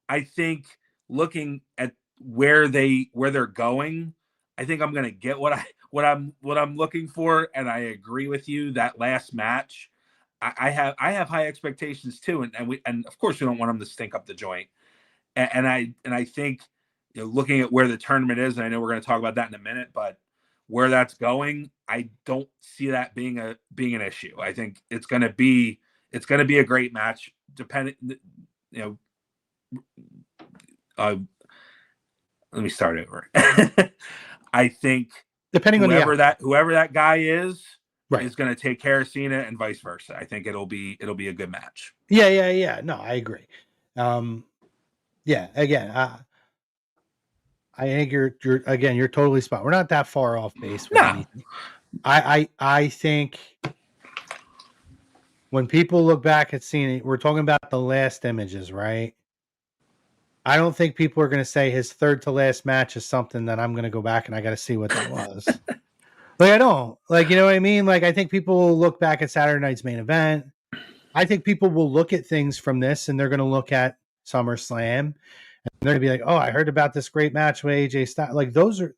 I think looking at where they're going, I think I'm going to get what I'm looking for. And I agree with you that last match, I have high expectations too. And of course we don't want them to stink up the joint. And I think, looking at where the tournament is, and I know we're going to talk about that in a minute, but where that's going, I don't see that being an issue. I think it's going to be a great match. Depending, let me start over. I think Depending on whoever that guy is Right. is going to take care of Cena, and vice versa. I think it'll be a good match. Yeah. No, I agree. Yeah, again, I think you're totally spot. We're not that far off base with anything. I think when people look back at Cena, we're talking about the last images, right? I don't think people are going to say his third to last match is something that I'm going to go back and I got to see what that was. I don't. You know what I mean? I think people will look back at Saturday night's main event. I think people will look at things from this, and they're going to look at SummerSlam, and they're going to be like, oh, I heard about this great match with AJ Styles. Those are,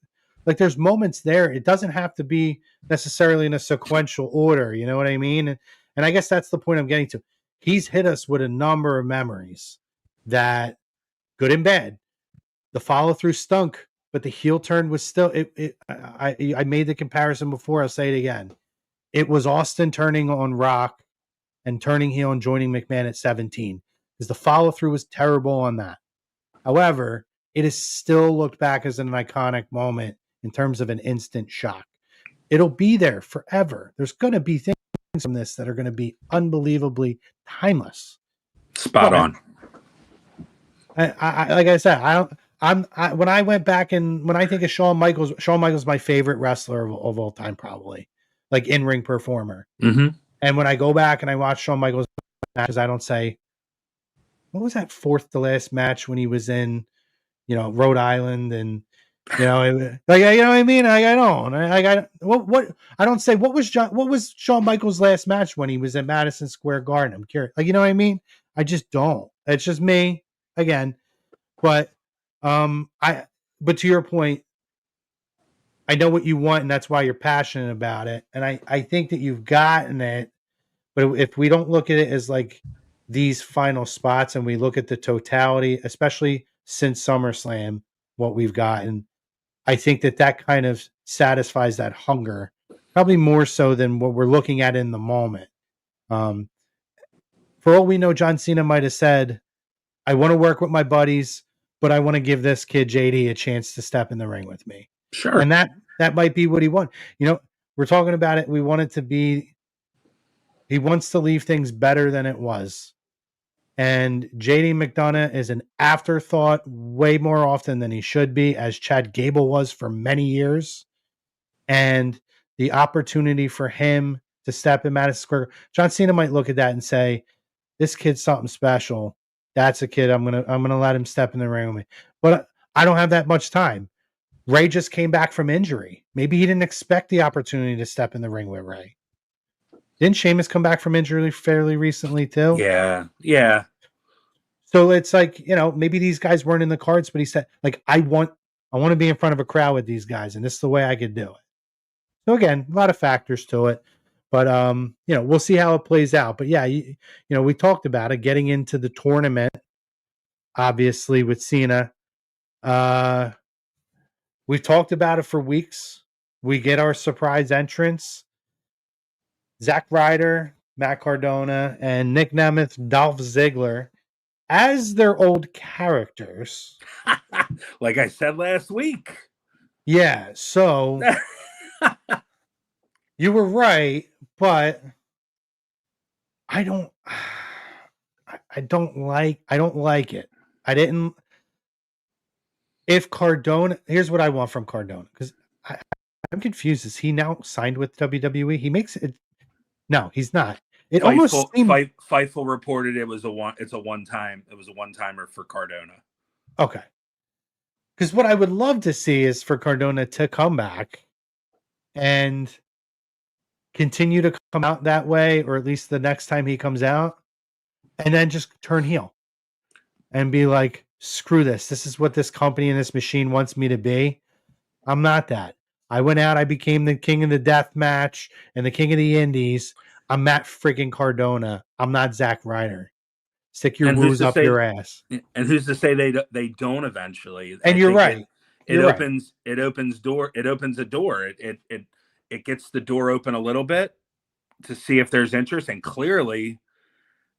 there's moments there. It doesn't have to be necessarily in a sequential order. You know what I mean? And I guess that's the point I'm getting to. He's hit us with a number of memories that, good and bad, the follow through stunk, but the heel turn was still. I made the comparison before. I'll say it again. It was Austin turning on Rock and turning heel and joining McMahon at 17, because the follow through was terrible on that. However, it is still looked back as an iconic moment in terms of an instant shock. It'll be there forever. There's going to be things from this that are going to be unbelievably timeless. Spot on. I like I said, when I went back and when I think of Shawn Michaels is my favorite wrestler of all time, probably, in-ring performer. Mm-hmm. And when I go back and I watch Shawn Michaels matches, I don't say, what was that fourth to last match when he was in, Rhode Island, and you know what I mean? I don't say what was Shawn Michaels' last match when he was at Madison Square Garden. I'm curious. You know what I mean? I just don't. It's just me again. But but to your point, I know what you want, and that's why you're passionate about it. And I think that you've gotten it. But if we don't look at it as these final spots, and we look at the totality, especially since SummerSlam, what we've gotten, I think that kind of satisfies that hunger, probably more so than what we're looking at in the moment. For all we know, John Cena might have said, I want to work with my buddies, but I want to give this kid JD a chance to step in the ring with me. Sure. And that might be what he wants. We're talking about it. We want it to be, he wants to leave things better than it was. And JD McDonough is an afterthought way more often than he should be, as Chad Gable was for many years. And the opportunity for him to step in Madison Square, John Cena might look at that and say, this kid's something special. That's a kid I'm gonna let him step in the ring with me. But I don't have that much time. Ray just came back from injury. Maybe he didn't expect the opportunity to step in the ring with Ray. Didn't Sheamus come back from injury fairly recently too? Yeah. So it's maybe these guys weren't in the cards, but he said, I want to be in front of a crowd with these guys, and this is the way I could do it. So again, a lot of factors to it, but we'll see how it plays out. But yeah, we talked about it getting into the tournament, obviously with Cena. We've talked about it for weeks. We get our surprise entrance. Zack Ryder, Matt Cardona, and Nick Nemeth, Dolph Ziggler, as their old characters. Like I said last week. Yeah, so you were right, but I don't like it. If Cardona, here's what I want from Cardona, because I'm confused. Is he now signed with WWE? He makes it. No, he's not. It almost seemed Fightful reported it was a one-timer for Cardona. okay. Because what I would love to see is for Cardona to come back and continue to come out that way, or at least the next time he comes out, and then just turn heel and be like, screw this. This is what this company and this machine wants me to be. I'm not that. I went out, I became the king of the death match and the king of the indies. I'm Matt freaking Cardona. I'm not Zack Ryder. Stick your woos up your ass. And who's to say they don't eventually? And you're right. It opens a door. It gets the door open a little bit to see if there's interest, and clearly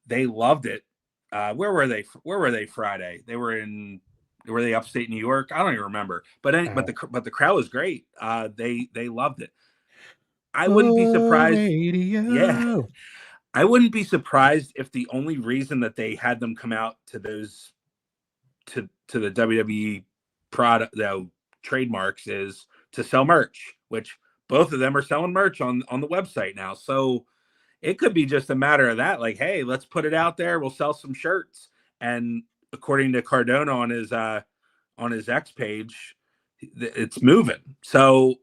they loved it. Where were they Friday? Were they upstate New York? I don't even remember. But the crowd was great. They loved it. I wouldn't be surprised. Yeah. I wouldn't be surprised if the only reason that they had them come out to those to the WWE product trademarks is to sell merch, which both of them are selling merch on the website now. So it could be just a matter of that, like, hey, let's put it out there. We'll sell some shirts. And according to Cardona on his X page, it's moving. So,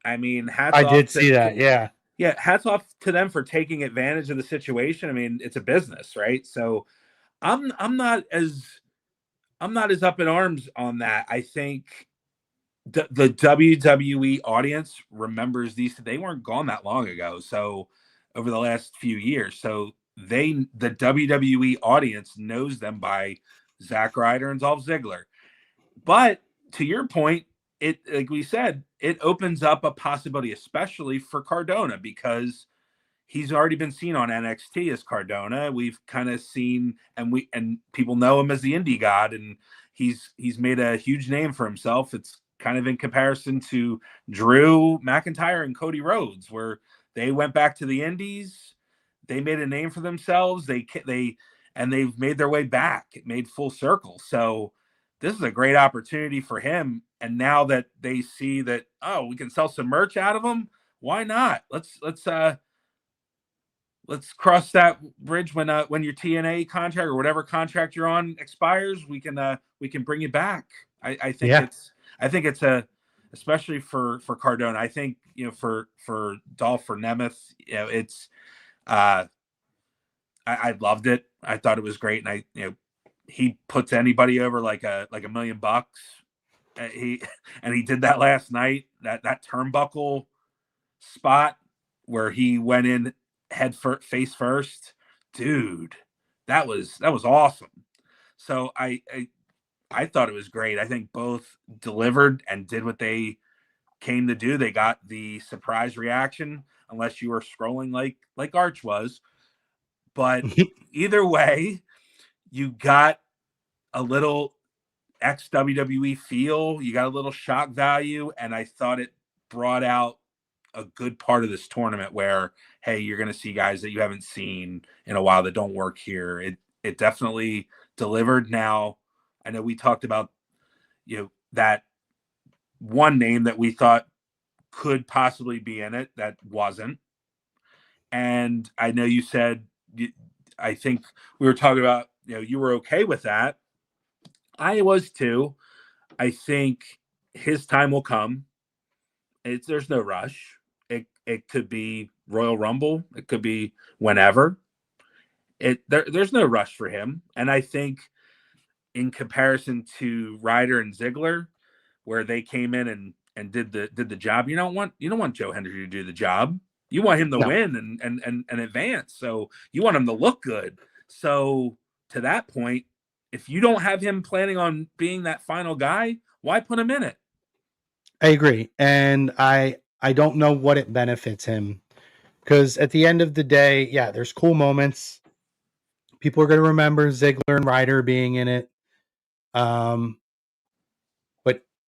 I mean, I did see that. Yeah. Yeah. Hats off to them for taking advantage of the situation. I mean, it's a business, right? So I'm not as up in arms on that. I think the WWE audience remembers these. They weren't gone that long ago. So over the last few years. So the WWE audience knows them by Zack Ryder and Dolph Ziggler. But to your point, it, like we said, it opens up a possibility, especially for Cardona, because he's already been seen on NXT as Cardona. We've kind of seen, and people know him as the indie god, and he's made a huge name for himself. It's kind of in comparison to Drew McIntyre and Cody Rhodes, where they went back to the indies, they made a name for themselves, and they've made their way back. It made full circle. So this is a great opportunity for him. And now that they see that, oh, we can sell some merch out of him, why not? Let's cross that bridge when your TNA contract or whatever contract you're on expires. We can bring you back. I think it's especially for Cardona. I think, for Dolph, for Nemeth, it's I loved it. I thought it was great, and he puts anybody over like $1 million. He did that last night. That turnbuckle spot where he went in face first, dude. That was awesome. So I thought it was great. I think both delivered and did what they came to do. They got the surprise reaction, unless you were scrolling like Arch was. But either way, you got a little ex-WWE feel. You got a little shock value, and I thought it brought out a good part of this tournament where, hey, you're going to see guys that you haven't seen in a while that don't work here. It definitely delivered. Now, I know we talked about, that one name that we thought could possibly be in it that wasn't. And I know you said, I think we were talking about, you were okay with that. I was too. I think his time will come. There's no rush. It could be Royal Rumble. It could be whenever. There's no rush for him. And I think in comparison to Ryder and Ziggler, where they came in and did the job, you don't want Joe Hendry to do the job. You want him to win and advance. So you want him to look good. So to that point, if you don't have him planning on being that final guy, why put him in it? I agree. And I don't know what it benefits him, because at the end of the day, yeah, there's cool moments. People are going to remember Ziggler and Ryder being in it. But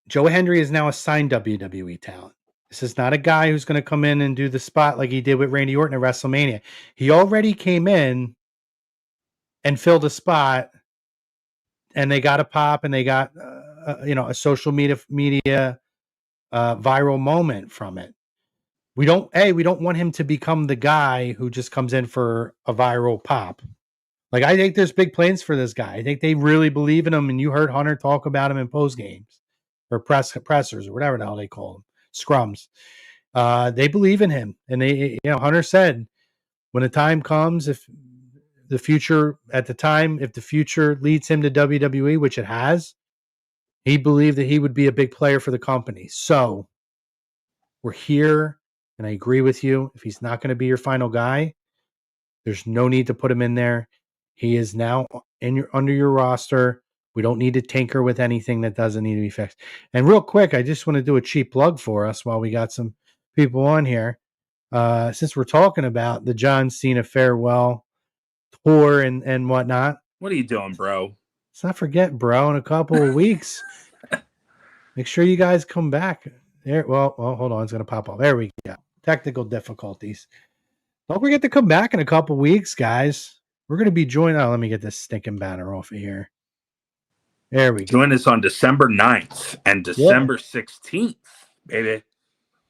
Joe Hendry is now a signed WWE talent. This is not a guy who's going to come in and do the spot like he did with Randy Orton at WrestleMania. He already came in and filled a spot, and they got a pop, and they got a social media viral moment from it. we don't want him to become the guy who just comes in for a viral pop. Like, I think there's big plans for this guy. I think they really believe in him. And you heard Hunter talk about him in post games or pressers or whatever the hell they call them, scrums. They believe in him. And Hunter said, when the time comes, if the future leads him to WWE, which it has, he believed that he would be a big player for the company. So we're here. And I agree with you. If he's not going to be your final guy, there's no need to put him in there. He is now under your roster. We don't need to tinker with anything that doesn't need to be fixed. And real quick, I just want to do a cheap plug for us while we got some people on here. Since we're talking about the John Cena farewell tour and whatnot. What are you doing, bro? Let's not forget, bro, in a couple of weeks. Make sure you guys come back. There. Well, hold on. It's going to pop up. There we go. Technical difficulties. Don't forget to come back in a couple weeks, guys. We're going to be joined. Oh, let me get this stinking banner off of here. There we go. Join us on December 9th and December 16th, baby.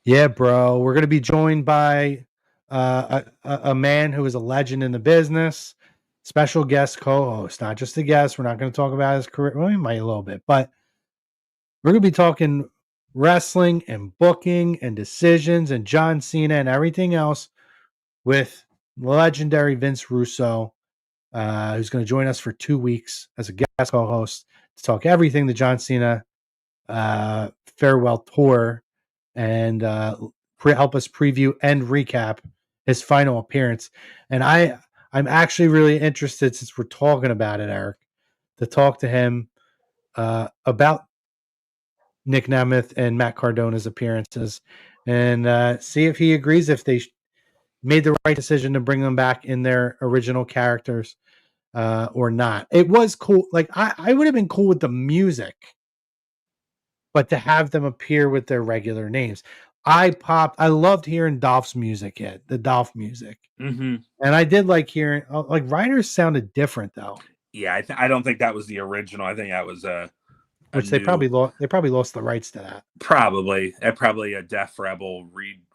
Yeah, bro. We're going to be joined by a man who is a legend in the business, special guest co-host. Not just a guest. We're not going to talk about his career. Well, we might a little bit, but we're going to be talking wrestling and booking and decisions and John Cena and everything else with legendary Vince Russo, who's going to join us for 2 weeks as a guest co-host to talk everything the John Cena farewell tour and help us preview and recap his final appearance. And I'm actually really interested, since we're talking about it, Eric, to talk to him about Nick Nemeth and Matt Cardona's appearances and see if he agrees if they made the right decision to bring them back in their original characters or not. It was cool. Like, I would have been cool with the music, but to have them appear with their regular names. I loved hearing Dolph's music the Dolph music. Mm-hmm. And I did like hearing, like, Riders sounded different though. Yeah, I don't think that was the original. I think that was which they probably lost the rights to that. Probably a Def Rebel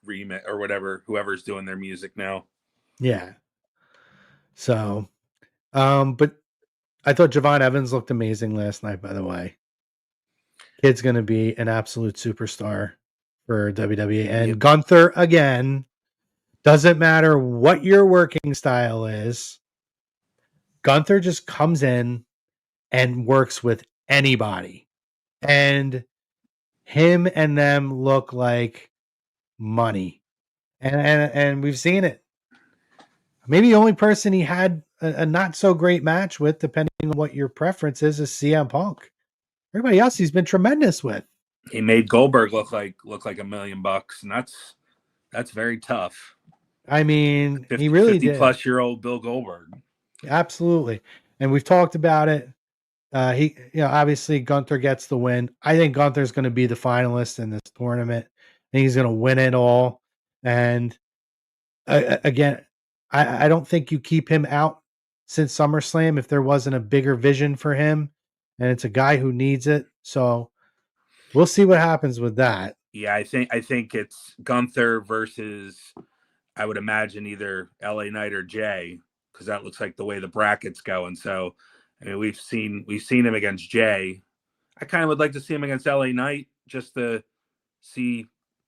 remix or whatever, whoever's doing their music now. Yeah. So, but I thought Javon Evans looked amazing last night, by the way. Kid's going to be an absolute superstar for WWE. And Gunther, again, doesn't matter what your working style is. Gunther just comes in and works with anybody. And him and them look like money. And we've seen it. Maybe the only person he had a not so great match with, depending on what your preference is CM Punk. Everybody else he's been tremendous with. He made Goldberg look like $1 million, and that's very tough. I mean, he really did. 50-plus-year-old Bill Goldberg. Absolutely. And we've talked about it. Obviously Gunther gets the win. I think Gunther's going to be the finalist in this tournament. I think he's going to win it all. And again, I don't think you keep him out since SummerSlam if there wasn't a bigger vision for him. And it's a guy who needs it. So we'll see what happens with that. Yeah, I think it's Gunther versus, I would imagine, either LA Knight or Jay, because that looks like the way the bracket's going. So, I mean, we've seen him against Jay. I kind of would like to see him against LA Knight just to see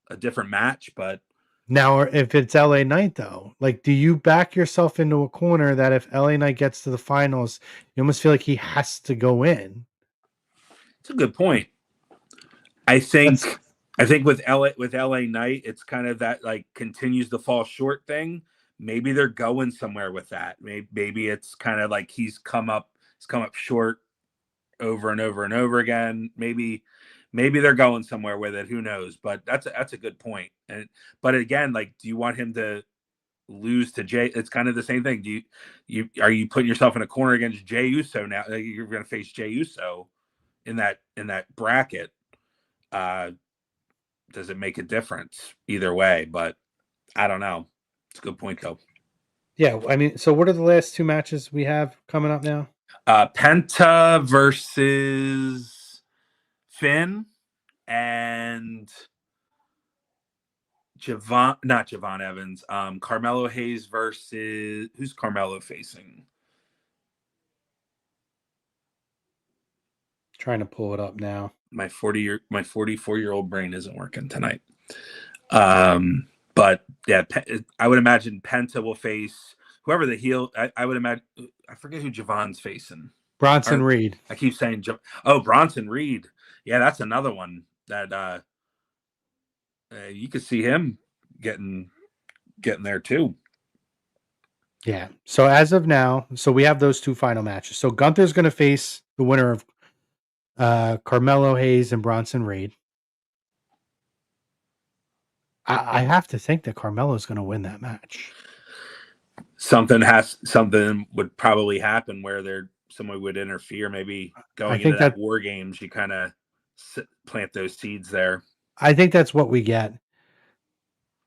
a different match. But now, if it's LA Knight, though, like, do you back yourself into a corner that if LA Knight gets to the finals, you almost feel like he has to go in? It's a good point. I think with LA Knight, it's kind of that, like, continues to fall short thing. Maybe they're going somewhere with that. Maybe it's kind of like he's come up short over and over and over again. Maybe they're going somewhere with it. Who knows? But that's a good point. But again, like, do you want him to lose to Jay? It's kind of the same thing. Are you putting yourself in a corner against Jay Uso now? Like, you're going to face Jay Uso in that bracket. Does it make a difference either way? But I don't know. It's a good point, though. Yeah, I mean, so what are the last two matches we have coming up now? Penta versus Finn and not Javon Evans. Carmelo Hayes versus who's Carmelo facing? Trying to pull it up now. My 44-year-old brain isn't working tonight. But yeah, I would imagine Penta will face whoever the heel. I would imagine. I forget who Javon's facing. Bronson Reed. I keep saying Bronson Reed. Yeah, that's another one that you could see him getting there too. Yeah. So as of now, we have those two final matches. So Gunther's going to face the winner of Carmelo Hayes and Bronson Reed. I have to think that Carmelo's going to win that match. Something would probably happen where someone would interfere. Maybe going into that WarGames, you kind of plant those seeds there. I think that's what we get.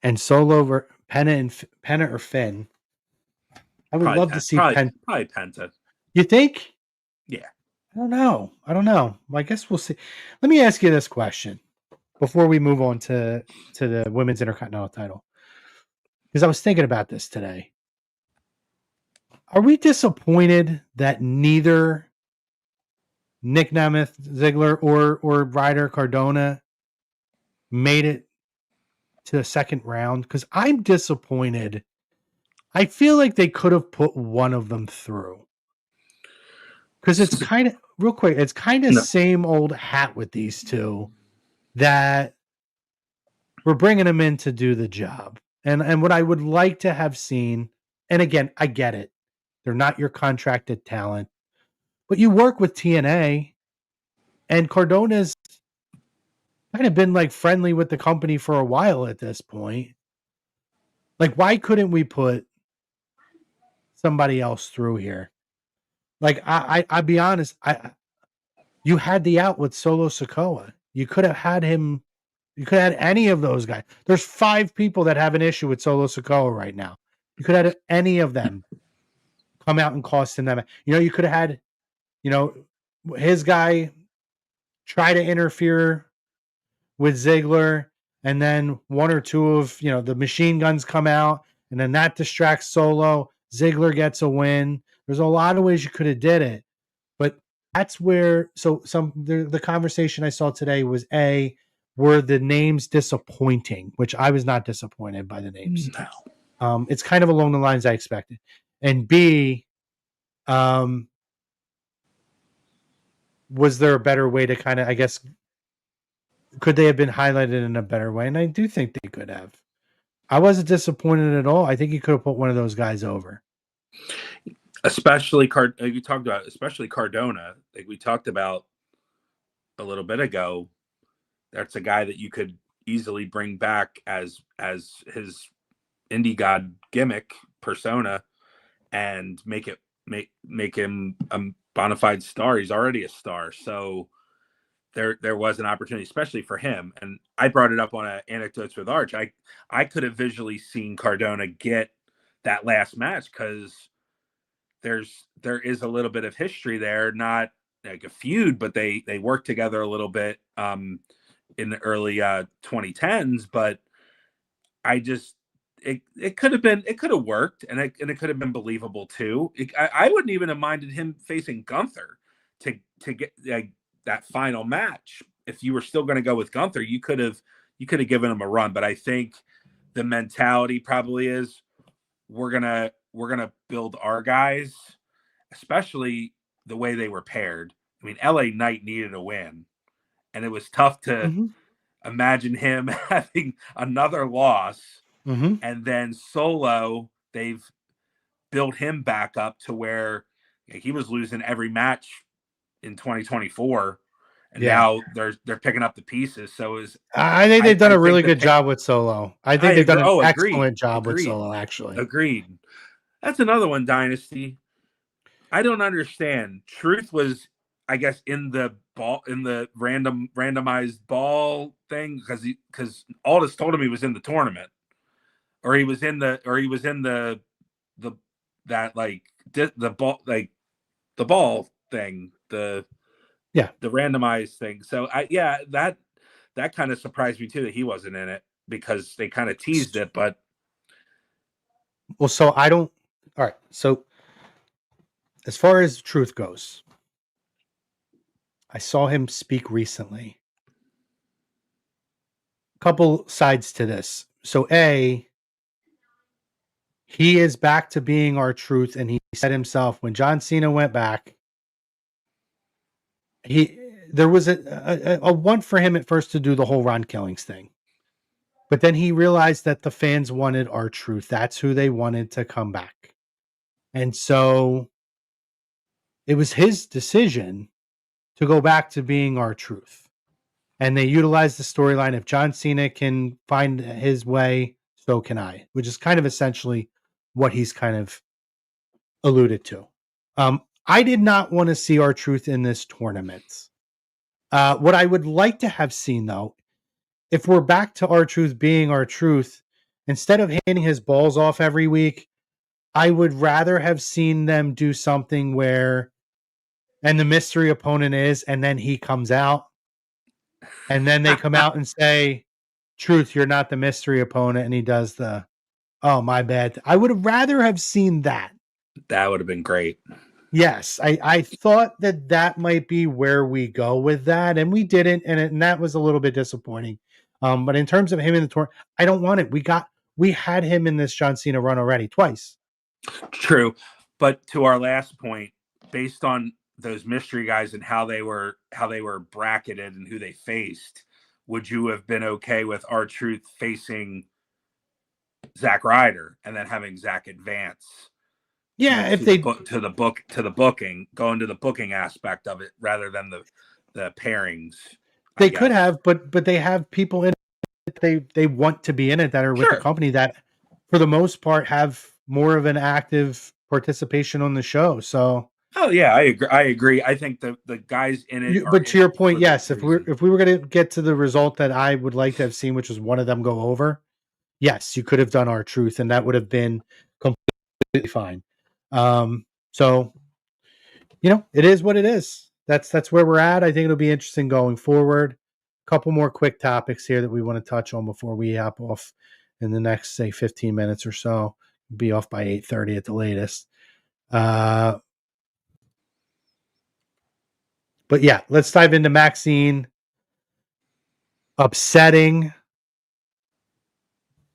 And Solo Penta or Finn. I would love to see probably Penta. You think? Yeah. I don't know. Well, I guess we'll see. Let me ask you this question before we move on to the women's Intercontinental title. Because I was thinking about this today. Are we disappointed that neither Nick Nemeth, Ziggler, or Ryder Cardona made it to the second round? Because I'm disappointed. I feel like they could have put one of them through. Because it's kind of, real quick, it's kind of same old hat with these two that we're bringing them in to do the job. And what I would like to have seen, and again, I get it. They're not your contracted talent. But you work with TNA, and Cardona's kind of been like friendly with the company for a while at this point. Like, why couldn't we put somebody else through here? Like, I'll be honest, you had the out with Solo Sikoa. You could have had him. You could have had any of those guys. There's 5 people that have an issue with Solo Sikoa right now. You could have had any of them come out and cost him that. You could have had, his guy try to interfere with Ziggler, and then one or two of, the machine guns come out, and then that distracts Solo. Ziggler gets a win. There's a lot of ways you could have did it, but that's where. So the conversation I saw today was were the names disappointing, which I was not disappointed by the names. No. It's kind of along the lines I expected, and B, was there a better way to kind of, I guess, could they have been highlighted in a better way? And I do think they could have. I wasn't disappointed at all. I think you could have put one of those guys over. Especially you talked about, especially Cardona, like we talked about a little bit ago. That's a guy that you could easily bring back as his indie god gimmick persona and make him a bona fide star. He's already a star. So there was an opportunity, especially for him. And I brought it up on Anecdotes with Arch. I could have visually seen Cardona get that last match because there is a little bit of history there, not like a feud, but they worked together a little bit in the early 2010s. But it could have worked, and it could have been believable too. I wouldn't even have minded him facing Gunther to get that final match. If you were still going to go with Gunther, you could have given him a run. But I think the mentality probably is we're gonna build our guys, especially the way they were paired. I mean, LA Knight needed a win, and it was tough to imagine him having another loss. And then Solo, they've built him back up to where he was losing every match in 2024, and now they're picking up the pieces. So I think they've done a really good job with Solo. I think they've done an excellent job with Solo, actually. Agreed. That's another one, Dynasty. I don't understand. Truth was, I guess, in the randomized ball thing because Aldis told him he was in the tournament. Or he was in the ball thing, the randomized thing. So that kind of surprised me too that he wasn't in it. because they kind of teased it, but Well, so I don't. All right. So as far as truth goes, I saw him speak recently. Couple sides to this. So A, he is back to being our truth, and he said himself when John Cena went back, there was a want for him at first to do the whole Ron Killings thing. But then he realized that the fans wanted our truth. That's who they wanted to come back. And so it was his decision to go back to being our truth. And they utilized the storyline. If John Cena can find his way, so can I, which is kind of essentially what he's kind of alluded to. I did not want to see our truth in this tournament. What I would like to have seen, though, if we're back to our truth being our truth, instead of handing his balls off every week, I would rather have seen them do something where, and the mystery opponent is, and then he comes out, and then they come out and say, truth, you're not the mystery opponent, and he does the, oh, my bad. I would rather have seen that. that would have been great. Yes, I thought that might be where we go with that, and we didn't, and that was a little bit disappointing. But in terms of him in the tour, I don't want it. We had him in this John Cena run already twice. True, but to our last point, based on those mystery guys and how they were bracketed and who they faced, would you have been okay with our truth facing Zack Ryder and then having Zack advance? Yeah, if to they the booking, go into the booking aspect of it rather than the pairings. They could have, but they have people in it they want to be in it that are with the company that, for the most part, have more of an active participation on the show. So, oh yeah, I agree. I think the guys in it. But to your point, yes, if we were going to get to the result that I would like to have seen, which was one of them go over, yes, you could have done our truth, and that would have been completely fine. So, it is what it is. That's where we're at. I think it'll be interesting going forward. A couple more quick topics here that we want to touch on before we hop off in the next, say, 15 minutes or so. Be off by 8:30 at the latest. But yeah, let's dive into Maxine upsetting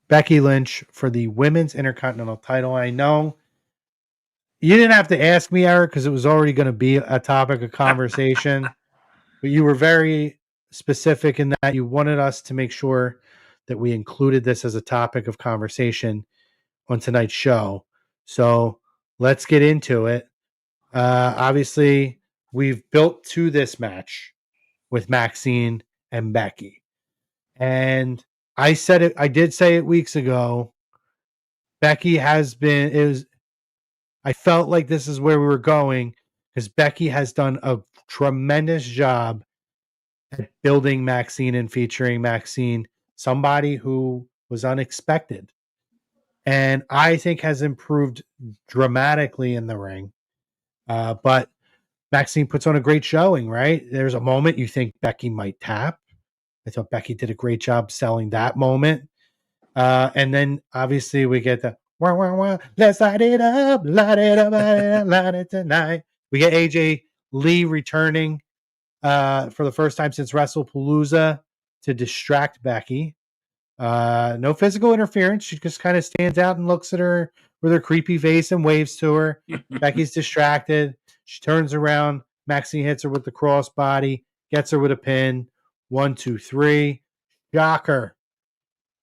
Becky Lynch for the women's Intercontinental title. I know you didn't have to ask me, Eric, because it was already going to be a topic of conversation. But you were very specific in that you wanted us to make sure that we included this as a topic of conversation on tonight's show. So let's get into it. Obviously, we've built to this match with Maxine and Becky. And I did say it weeks ago. Becky has been, I felt like this is where we were going because Becky has done a tremendous job at building Maxine and featuring Maxine, somebody who was unexpected and I think has improved dramatically in the ring. But Maxine puts on a great showing, right? There's a moment you think Becky might tap. I thought Becky did a great job selling that moment. And then obviously we get the wah, wah, wah, let's light it up, light it tonight. We get AJ Lee returning for the first time since WrestlePalooza to distract Becky. No physical interference. She just kind of stands out and looks at her with her creepy face and waves to her. Becky's distracted. She turns around. Maxine hits her with the crossbody, gets her with a pin. 1, 2, 3. Shocker.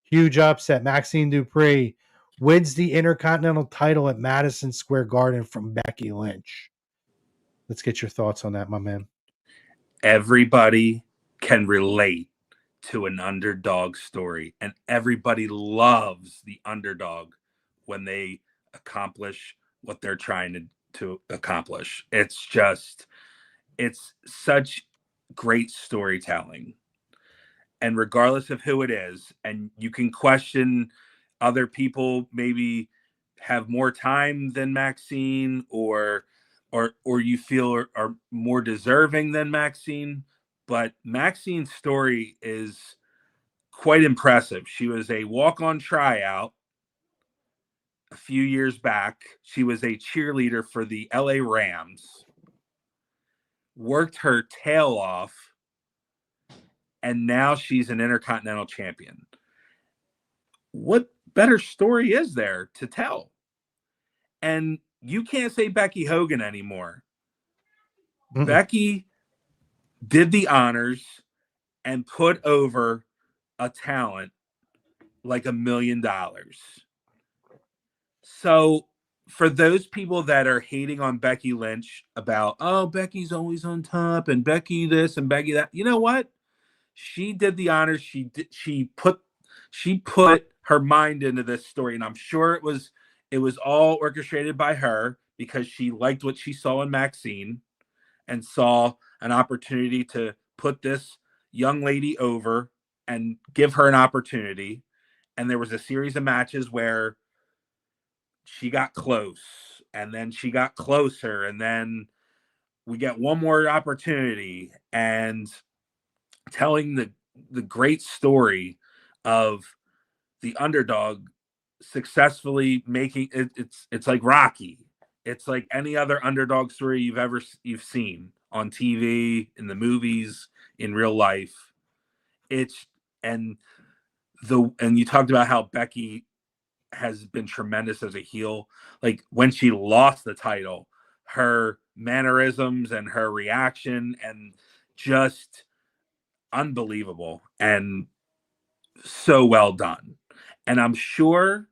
Huge upset. Maxine Dupri wins the Intercontinental title at Madison Square Garden from Becky Lynch. Let's get your thoughts on that, my man. Everybody can relate to an underdog story, and everybody loves the underdog when they accomplish what they're trying to accomplish. It's such great storytelling. And regardless of who it is, and you can question other people maybe have more time than Maxine or you feel are more deserving than Maxine, but Maxine's story is quite impressive. She was a walk-on tryout a few years back. She was a cheerleader for the LA Rams, worked her tail off, and now she's an Intercontinental Champion. What better story is there to tell? And you can't say Becky Hogan anymore. Mm-mm. Becky did the honors and put over a talent like $1 million. So for those people that are hating on Becky Lynch about, oh, Becky's always on top and Becky this and Becky that, you know what? She did the honors. She put her mind into this story, and I'm sure it was all orchestrated by her because she liked what she saw in Maxine and saw an opportunity to put this young lady over and give her an opportunity. And there was a series of matches where she got close and then she got closer and then we get one more opportunity, and telling the great story of the underdog successfully making it, it's like Rocky. It's like any other underdog story you've seen on TV, in the movies, in real life. It's and you talked about how Becky has been tremendous as a heel. Like when she lost the title, her mannerisms and her reaction and just unbelievable and so well done. And I'm sure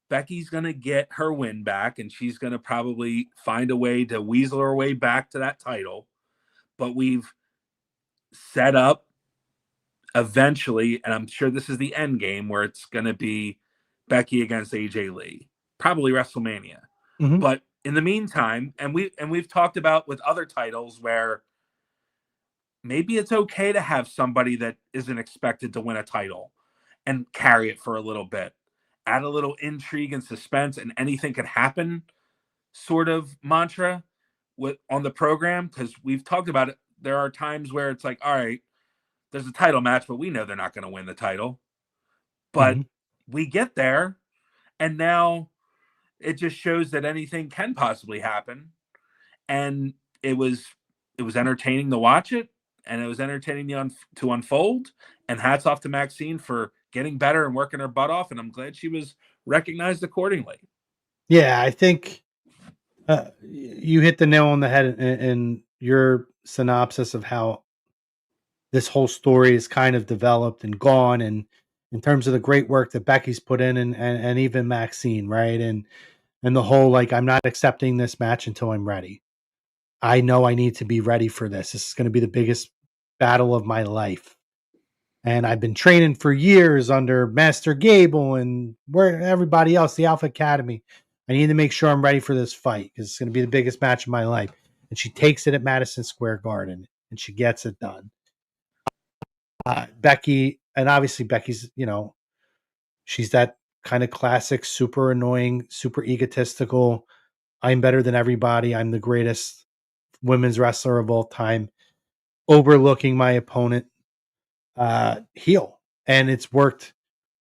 Becky's going to get her win back, and she's going to probably find a way to weasel her way back to that title. But we've set up eventually, and I'm sure this is the end game, where it's going to be Becky against AJ Lee, probably WrestleMania. Mhm. But in the meantime, and we've talked about with other titles where maybe it's okay to have somebody that isn't expected to win a title and carry it for a little bit. Add a little intrigue and suspense, and anything could happen sort of mantra on the program, because we've talked about it. There are times where it's like, all right, there's a title match, but we know they're not going to win the title. But we get there, and now it just shows that anything can possibly happen. And it was entertaining to watch it, and it was entertaining to unfold. And hats off to Maxine for getting better and working her butt off. And I'm glad she was recognized accordingly. Yeah, I think you hit the nail on the head in your synopsis of how this whole story is kind of developed and gone, and in terms of the great work that Becky's put in, and even Maxine, right? And the whole, like, I'm not accepting this match until I'm ready. I know I need to be ready for this. This is going to be the biggest battle of my life. And I've been training for years under Master Gable and where everybody else, the Alpha Academy. I need to make sure I'm ready for this fight because it's going to be the biggest match of my life. And she takes it at Madison Square Garden and she gets it done. Becky, and obviously Becky's, she's that kind of classic, super annoying, super egotistical. I'm better than everybody. I'm the greatest women's wrestler of all time, overlooking my opponent, heel. And it's worked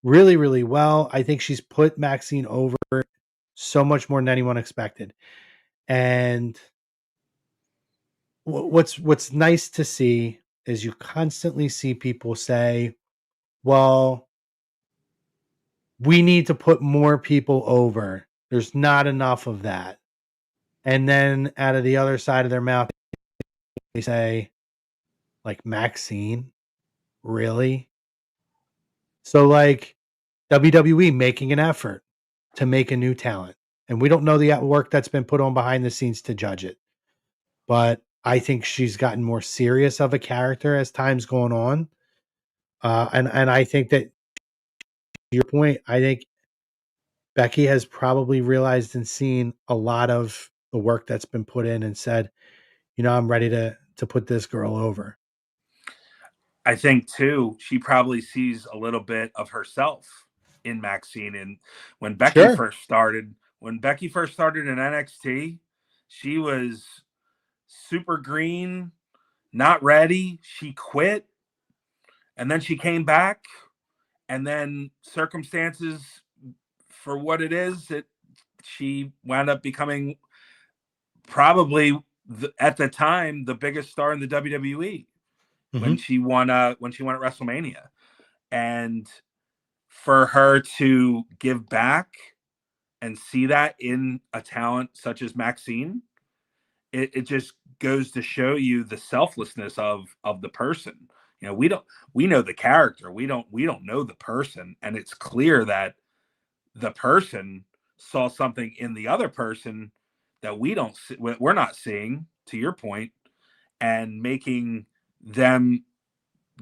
really, really well. I think she's put Maxine over so much more than anyone expected. And what's nice to see is you constantly see people say, well, we need to put more people over. There's not enough of that. And then out of the other side of their mouth, they say, like, Maxine, really? So, like, WWE making an effort to make a new talent. And we don't know the work that's been put on behind the scenes to judge it. But I think she's gotten more serious of a character as time's going on. And I think that, to your point, I think Becky has probably realized and seen a lot of the work that's been put in and said, I'm ready to put this girl over. I think too, she probably sees a little bit of herself in Maxine. And when Becky first started in NXT, she was super green, not ready. She quit, and then she came back, and then circumstances for what it is, she wound up becoming probably at the time the biggest star in the WWE when she won at WrestleMania. And for her to give back and see that in a talent such as Maxine, it just goes to show you the selflessness of the person. You know, we know the character. We don't know the person. And it's clear that the person saw something in the other person that we're not seeing, to your point, and making them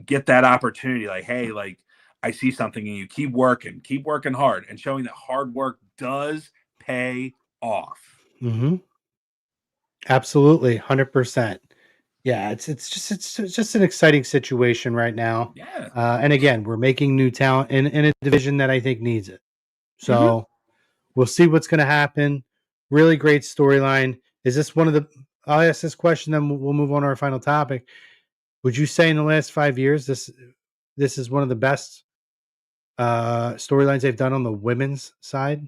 get that opportunity. Like, hey, like, I see something in you. Keep working hard, and showing that hard work does pay off. Absolutely, 100%. Yeah, it's just an exciting situation right now. Yeah. And again, we're making new talent in a division that I think needs it. So we'll see what's going to happen. Really great storyline. Is this one of the? I'll ask this question, then we'll move on to our final topic. Would you say in the last 5 years this is one of the best storylines they've done on the women's side?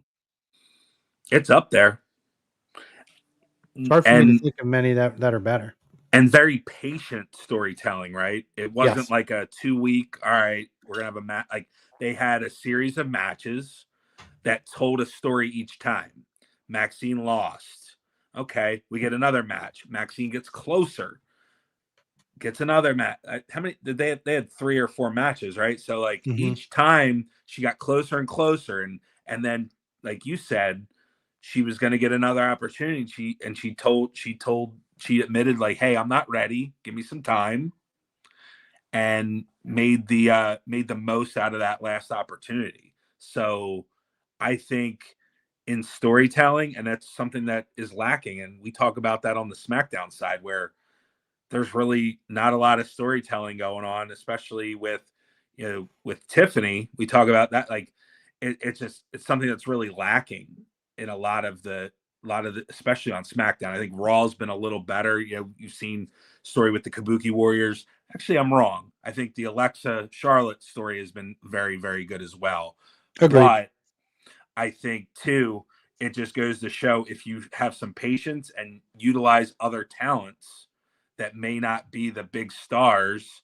It's up there. It's hard for me to think of many that are better. And very patient storytelling, right? It wasn't like a 2-week, all right, we're going to have a match. Like, they had a series of matches that told a story each time. Maxine lost. Okay, we get another match. Maxine gets closer. Gets another match. How many did they have? They had 3 or 4 matches, right? So like each time she got closer and closer, and then, like you said, she was going to get another opportunity. She admitted, like, hey, I'm not ready. Give me some time. And made the most out of that last opportunity. So I think in storytelling, and that's something that is lacking. And we talk about that on the SmackDown side, where there's really not a lot of storytelling going on, especially with Tiffany. We talk about that. Like, it's something that's really lacking in a lot of the, especially on SmackDown. I think Raw's been a little better. You know, you've seen story with the Kabuki Warriors. Actually, I'm wrong. I think the Alexa Charlotte story has been very, very good as well. Agreed. But I think too, it just goes to show, if you have some patience and utilize other talents that may not be the big stars,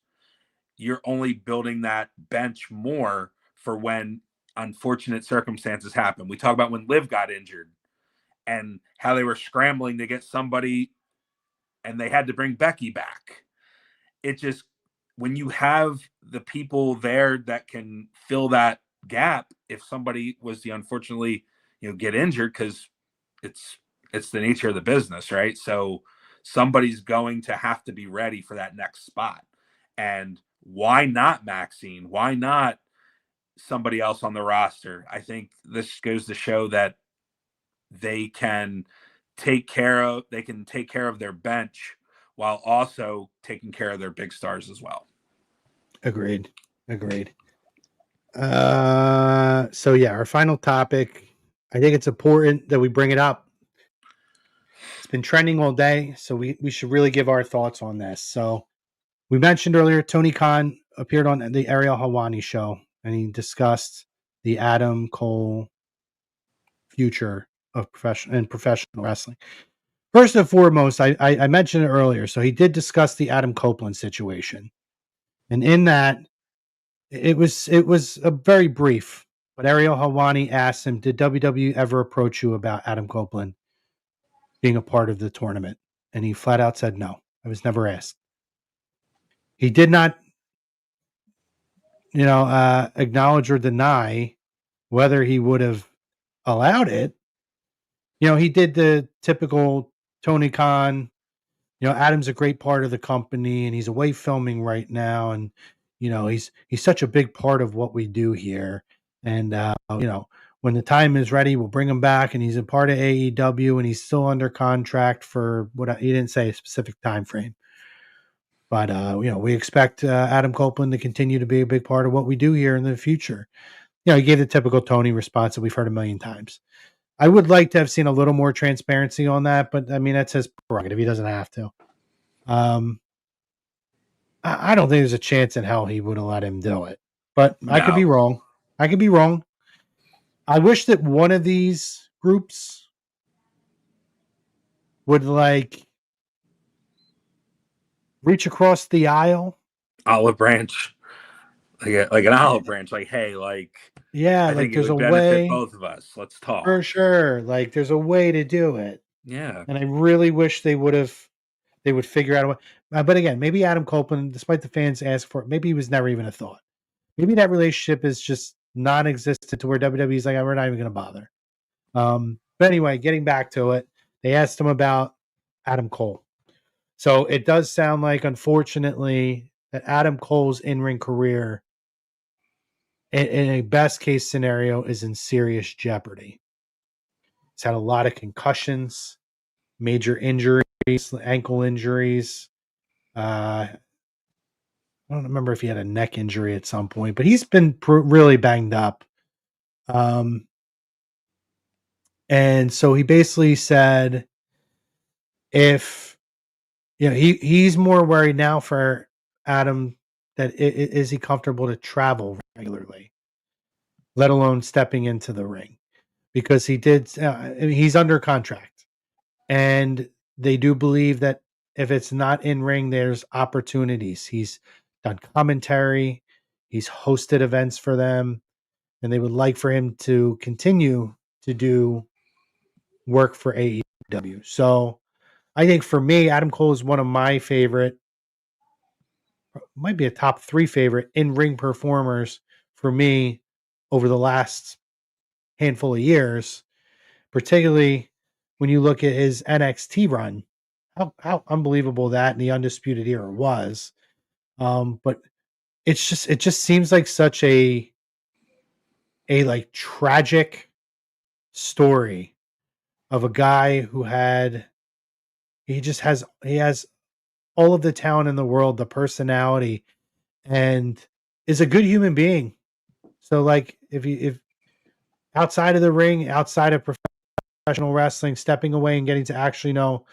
you're only building that bench more for when unfortunate circumstances happen. We talk about when Liv got injured and how they were scrambling to get somebody, and they had to bring Becky back. It just, when you have the people there that can fill that gap, if somebody was to unfortunately, get injured, because it's the nature of the business, right? So somebody's going to have to be ready for that next spot. And why not Maxine? Why not somebody else on the roster? I think this goes to show that they can take care of their bench while also taking care of their big stars as well. Agreed. So yeah, our final topic. I think it's important that we bring it up. It's been trending all day, so we should really give our thoughts on this. So we mentioned earlier, Tony Khan appeared on the Ariel Helwani show, and he discussed the Adam Cole future of professional wrestling. First and foremost, I mentioned it earlier. So he did discuss the Adam Copeland situation, and in that, it was a very brief. But Ariel Helwani asked him, "Did WWE ever approach you about Adam Copeland being a part of the tournament?" And he flat out said, "No, I was never asked." He did not, acknowledge or deny whether he would have allowed it. He did the typical Tony Khan. Adam's a great part of the company, and he's away filming right now, and he's such a big part of what we do here. And when the time is ready, we'll bring him back, and he's a part of AEW, and he's still under contract for he didn't say a specific time frame. But we expect Adam Copeland to continue to be a big part of what we do here in the future. He gave the typical Tony response that we've heard a million times. I would like to have seen a little more transparency on that, but I mean, that's his prerogative. He doesn't have to. I don't think there's a chance in hell he would have let him do it, but I could be wrong. I could be wrong. I wish that one of these groups would like reach across the aisle. Olive branch, like an olive branch. Like, hey, like Yeah, I like think it there's a would benefit way both of us. Let's talk. for sure. Like there's a way to do it. Yeah. And I really wish they would figure out a way. But again, maybe Adam Copeland, despite the fans ask for it, maybe he was never even a thought. Maybe that relationship is just non-existent to where WWE's like, we're not even going to bother. But anyway, getting back to it, they asked him about Adam Cole. So it does sound like, unfortunately, that Adam Cole's in-ring career, in a best case scenario, is in serious jeopardy. He's had a lot of concussions, major injuries, ankle injuries. I don't remember if he had a neck injury at some point, but he's been really banged up. And so he basically said, if he's more worried now for Adam that is he comfortable to travel regularly, let alone stepping into the ring, because he did. He's under contract, and they do believe that if it's not in ring, there's opportunities. He's done commentary, he's hosted events for them, and they would like for him to continue to do work for AEW. So I think for me, Adam Cole is one of my favorite, might be a top 3 favorite in-ring performers for me over the last handful of years, particularly when you look at his NXT run, how unbelievable that in the Undisputed Era was. But it just seems like such a like tragic story of a guy who he has all of the talent in the world, the personality, and is a good human being. So like if outside of the ring, outside of professional wrestling, stepping away and getting to actually know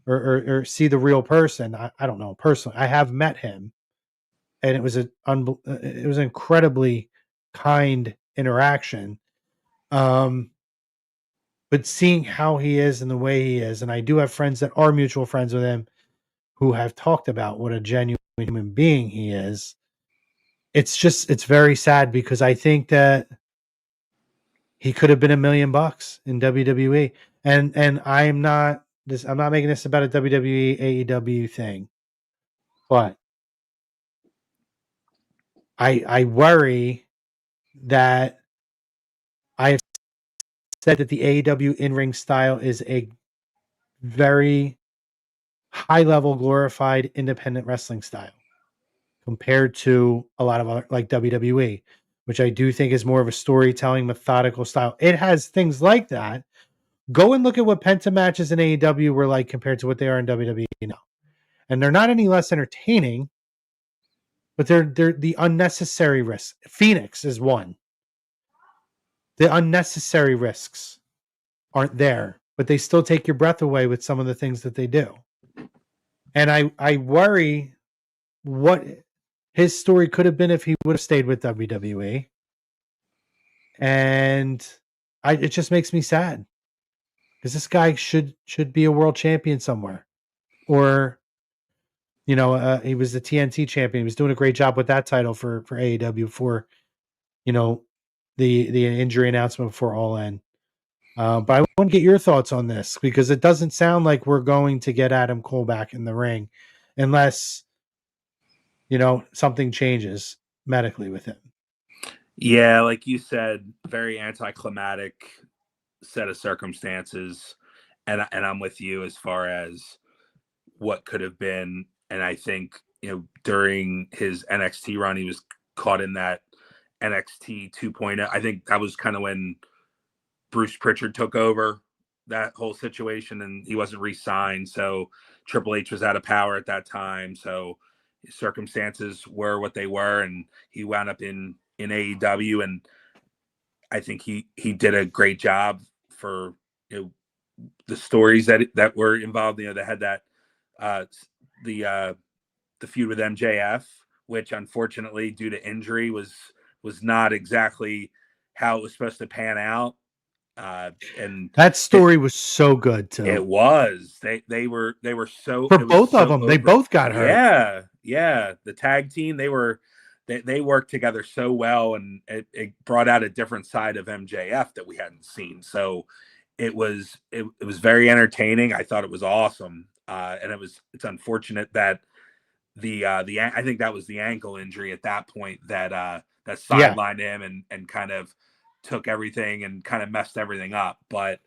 or see the real person. I don't know personally. I have met him, and it was it was an incredibly kind interaction. But seeing how he is and the way he is, and I do have friends that are mutual friends with him who have talked about what a genuine human being he is. It's very sad because I think that he could have been $1 million in WWE. And I'm not making this about a WWE AEW thing, but I worry that I have said that the AEW in-ring style is a very high level glorified independent wrestling style compared to a lot of other like WWE, which I do think is more of a storytelling methodical style. It has things like that. Go and look at what Penta matches in AEW were like compared to what they are in WWE now. And they're not any less entertaining, but they're the unnecessary risks. Phoenix is one. The unnecessary risks aren't there, but they still take your breath away with some of the things that they do. And I worry what his story could have been if he would have stayed with WWE. And it just makes me sad because this guy should be a world champion somewhere, or he was the TNT champion. He was doing a great job with that title for AEW for the injury announcement before All In. But I want to get your thoughts on this because it doesn't sound like we're going to get Adam Cole back in the ring unless something changes medically with him. Yeah, like you said, very anticlimactic set of circumstances, and I'm with you as far as what could have been. And I think during his NXT run, he was caught in that NXT 2.0. I think that was kind of when Bruce Pritchard took over that whole situation, and he wasn't re-signed. So Triple H was out of power at that time. So his circumstances were what they were, and he wound up in AEW. And I think he did a great job for the stories that were involved. They had that the feud with MJF, which unfortunately due to injury was was not exactly how it was supposed to pan out. And that story was so good too. it was. They were so For it was both of so them, they over. both got hurt. Yeah. The tag team, they worked together so well, and it brought out a different side of MJF that we hadn't seen. So it was very entertaining. I thought it was awesome. And it's unfortunate that I think that was the ankle injury at that point that sidelined him and kind of took everything and kind of messed everything up. But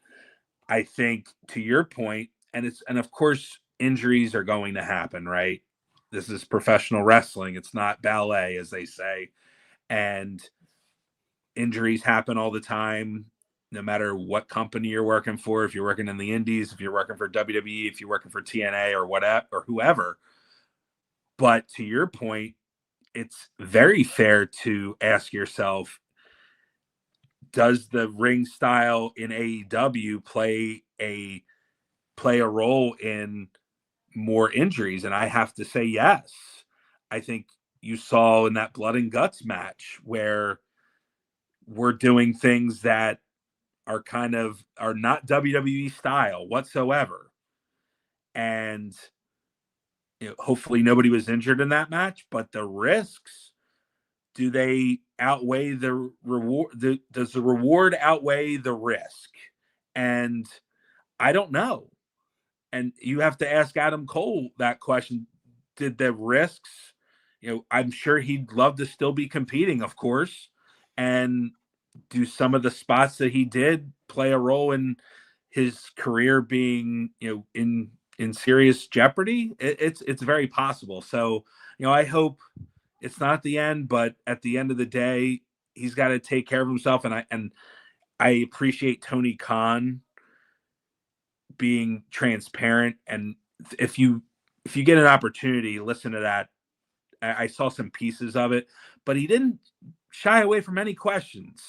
I think, to your point, and of course injuries are going to happen, right? This is professional wrestling. It's not ballet, as they say. And injuries happen all the time, no matter what company you're working for. If you're working in the indies, if you're working for WWE, if you're working for TNA or whatever, or whoever. But to your point, it's very fair to ask yourself, does the ring style in AEW play a role in more injuries? And I have to say yes. I think you saw in that blood and guts match where we're doing things that are not WWE style whatsoever. And hopefully nobody was injured in that match, but the risks, do they outweigh the reward? Does the reward outweigh the risk? And I don't know. And you have to ask Adam Cole that question. Did the risks, I'm sure he'd love to still be competing, of course. And do some of the spots that he did play a role in his career being, in serious jeopardy? It's very possible. So, I hope it's not the end, but at the end of the day, he's got to take care of himself. And I appreciate Tony Khan being transparent. And if you get an opportunity, listen to that. I saw some pieces of it, but he didn't shy away from any questions.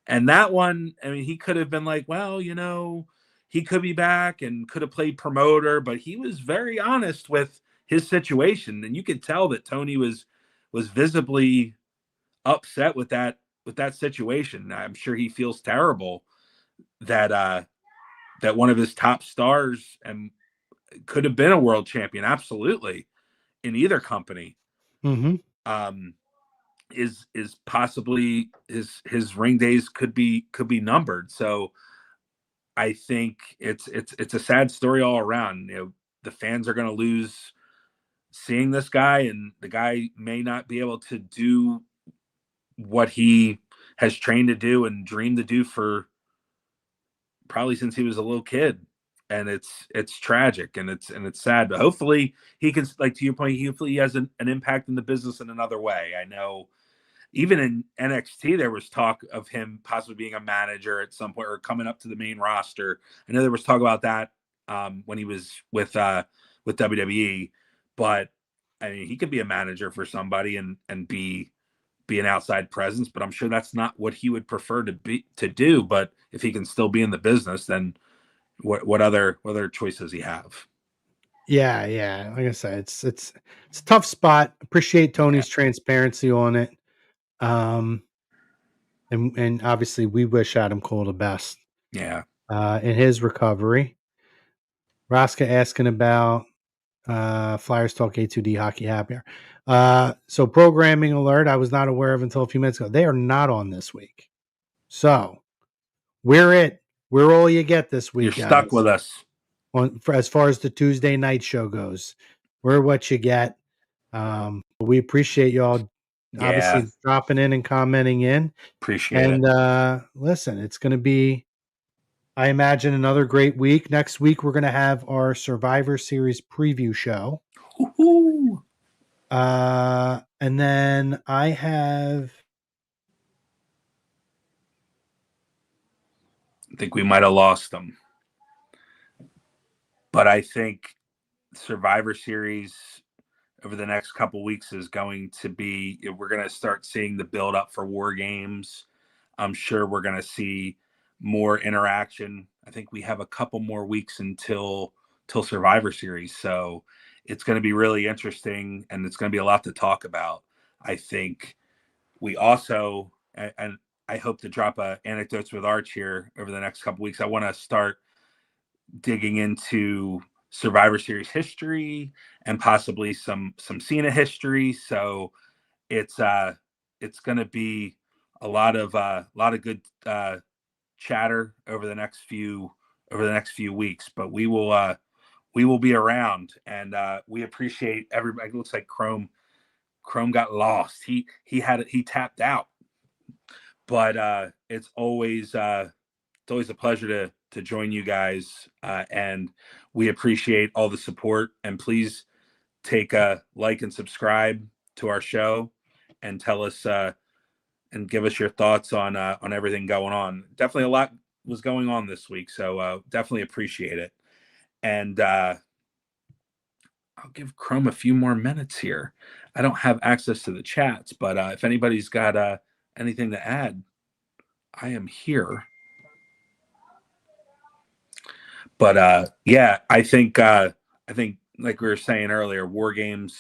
And that one, I mean, he could have been like, well, he could be back and could have played promoter, but he was very honest with his situation. And you could tell that Tony was visibly upset with that situation. I'm sure he feels terrible that one of his top stars and could have been a world champion, absolutely, in either company. Mm-hmm. Is possibly his ring days could be numbered. So I think it's a sad story all around. The fans are going to lose seeing this guy, and the guy may not be able to do what he has trained to do and dreamed to do for probably since he was a little kid. And it's tragic and it's sad, but hopefully he can, like to your point, hopefully he has an impact in the business in another way. I know even in NXT, there was talk of him possibly being a manager at some point or coming up to the main roster. I know there was talk about that when he was with WWE, but I mean, he could be a manager for somebody and be an outside presence, but I'm sure that's not what he would prefer to do. But if he can still be in the business, then what other choice does he have? Yeah. Like I said, it's a tough spot. Appreciate Tony's transparency on it. And obviously we wish Adam Cole the best. Yeah. In his recovery. Raska asking about Flyers Talk A2D Hockey Happy Hour. So programming alert, I was not aware of until a few minutes ago. They are not on this week. So we're all you get this week. You're stuck with us. As far as the Tuesday night show goes. We're what you get. But we appreciate y'all obviously dropping in and commenting in. Appreciate it. And listen, it's going to be, I imagine, another great week. Next week, we're going to have our Survivor Series preview show. Woo-hoo. And then I think we might have lost them. But I think Survivor Series over the next couple weeks is going to be, we're going to start seeing the build up for WarGames. I'm sure we're going to see more interaction. I think we have a couple more weeks until Survivor Series. So it's going to be really interesting and it's going to be a lot to talk about. I think we also, and I hope to drop anecdotes with Arch here over the next couple weeks. I want to start digging into Survivor Series history and possibly some Cena history. So it's going to be a lot of good chatter over the next few weeks. But we will be around, and we appreciate everybody. It looks like Chrome got lost. He tapped out, but it's always a pleasure to join you guys, and we appreciate all the support. And please take a like and subscribe to our show, and tell us and give us your thoughts on everything going on. Definitely a lot was going on this week, so definitely appreciate it. And I'll give Chrome a few more minutes here. I don't have access to the chats, but if anybody's got anything to add, I am here. But yeah, I think like we were saying earlier, WarGames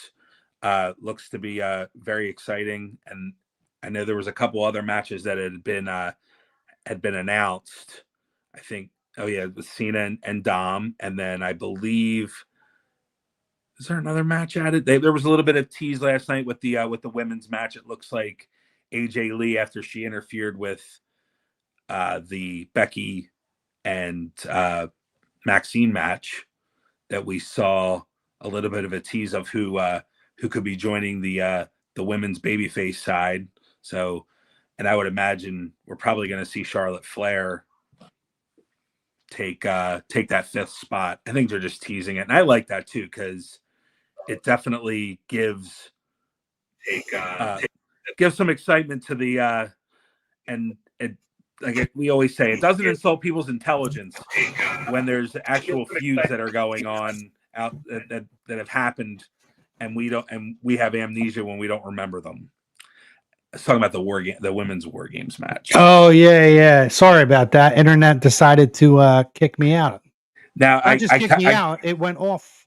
looks to be very exciting, and I know there was a couple other matches that had been announced. I think, with Cena and Dom, and then I believe, is there another match added? There was a little bit of tease last night with the women's match. It looks like AJ Lee, after she interfered with the Becky and Maxine match, that we saw a little bit of a tease of who could be joining the women's babyface side. So, and I would imagine we're probably going to see Charlotte Flair take that fifth spot. I think they're just teasing it, and I like that too, because it definitely gives some excitement to the and it, like we always say, it doesn't insult people's intelligence when there's actual feuds that are going on out that have happened, and we have amnesia when we don't remember them. I was talking about the women's WarGames match. Oh yeah. Sorry about that. Internet decided to kick me out. Now I just kicked me out. It went off,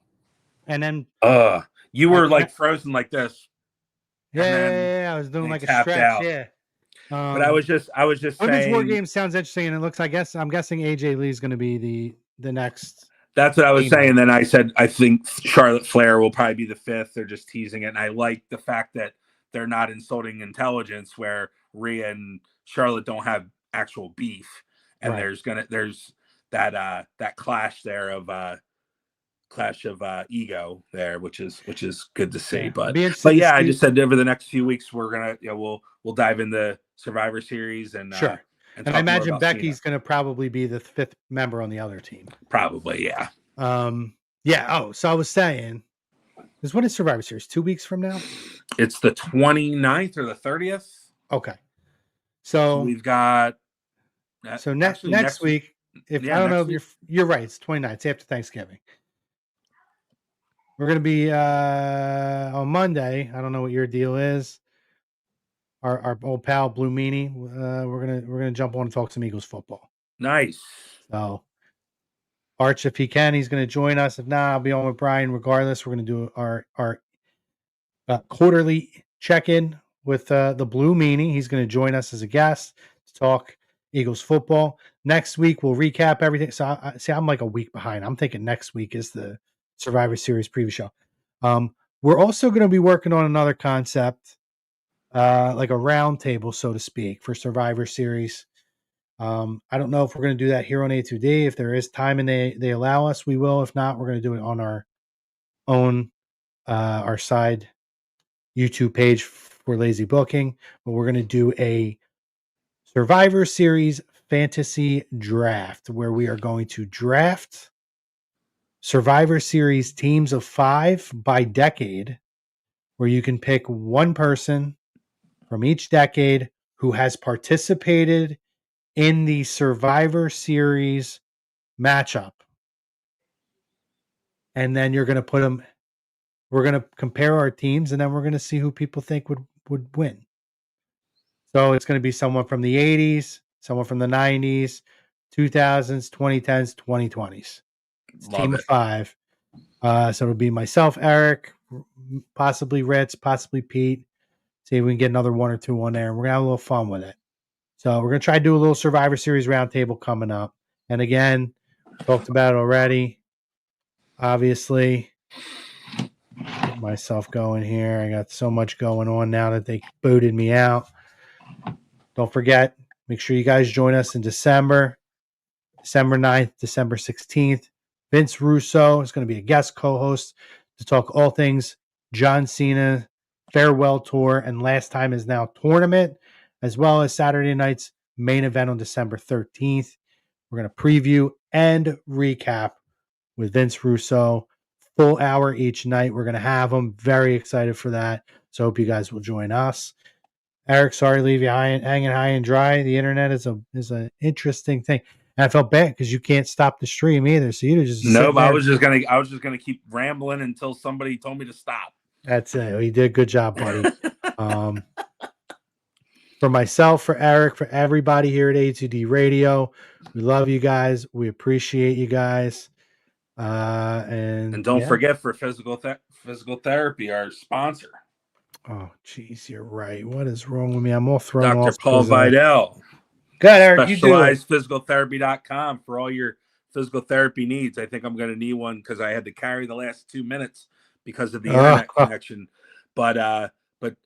and then you were like frozen like this. Yeah. I was doing like a stretch. Out. Yeah. But I was just women's saying, WarGames sounds interesting, and it looks. I'm guessing AJ Lee is going to be the next. That's what I was saying. Then I said I think Charlotte Flair will probably be the fifth. They're just teasing it, and I like the fact that they're not insulting intelligence, where Rhea and Charlotte don't have actual beef, and right. there's that clash there of ego there, which is good to see. But yeah, I just said over the next few weeks we're gonna we'll dive into Survivor Series, and sure. And I imagine Becky's going to probably be the fifth member on the other team. Probably, yeah. Yeah. Oh, so I was saying, because when is Survivor Series? 2 weeks from now? It's the 29th or the 30th. Okay. So we've got. So next week, I don't know if you're right. It's 29th. It's after Thanksgiving. We're going to be on Monday. I don't know what your deal is. Our old pal Blue Meanie. We're gonna jump on and talk some Eagles football. Nice. So Arch, if he can, he's gonna join us. If not, I'll be on with Brian. Regardless, we're gonna do our quarterly check-in with the Blue Meanie. He's gonna join us as a guest to talk Eagles football. Next week we'll recap everything. So I'm like a week behind. I'm thinking next week is the Survivor Series preview show. We're also gonna be working on another concept. Like a round table, so to speak, for Survivor Series. I don't know if we're going to do that here on A2D. If there is time and they allow us, we will. If not, we're going to do it on our own, our side YouTube page for Lazy Booking. But we're going to do a Survivor Series fantasy draft where we are going to draft Survivor Series teams of 5 by decade, where you can pick one person from each decade who has participated in the Survivor Series matchup. And then you're going to put them, we're going to compare our teams, and then we're going to see who people think would win. So it's going to be someone from the 80s, someone from the 90s, 2000s, 2010s, 2020s. It's a team of 5. So it'll be myself, Eric, possibly Ritz, possibly Pete, See if we can get another one or two on there, and we're gonna have a little fun with it. So we're gonna try to do a little Survivor Series roundtable coming up. And again, talked about it already. Obviously, get myself going here. I got so much going on now that they booted me out. Don't forget, make sure you guys join us in December 9th, December 16th. Vince Russo is going to be a guest co-host to talk all things John Cena, farewell tour, and last time is now tournament, as well as Saturday night's main event on December 13th. We're going to preview and recap with Vince Russo. Full hour each night. We're going to have them. Very excited for that. So hope you guys will join us. Eric, sorry to leave you hanging high and dry. The internet is an interesting thing. And I felt bad because you can't stop the stream either. So you just no, but I was just gonna keep rambling until somebody told me to stop. That's it. You did a good job, buddy. For myself, for Eric, for everybody here at A2D Radio, we love you guys. We appreciate you guys. And don't forget for physical therapy, our sponsor. Oh, geez, you're right. What is wrong with me? I'm all thrown off. Dr. Paul Vidal. Good, Eric. SpecializedPhysicalTherapy.com for all your physical therapy needs. I think I'm going to need one because I had to carry the last 2 minutes because of the internet connection. But go to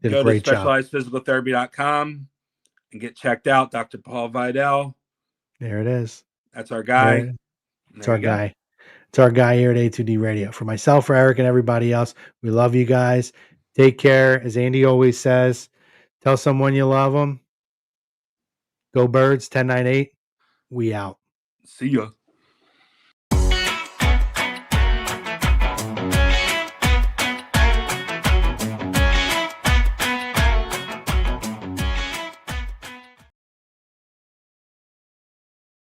SpecializedPhysicalTherapy.com and get checked out. Dr. Paul Vidal. There it is. That's our guy. It's our guy. It's our guy here at A2D Radio. For myself, for Eric, and everybody else, we love you guys. Take care. As Andy always says, tell someone you love them. Go Birds, 1098. We out. See ya.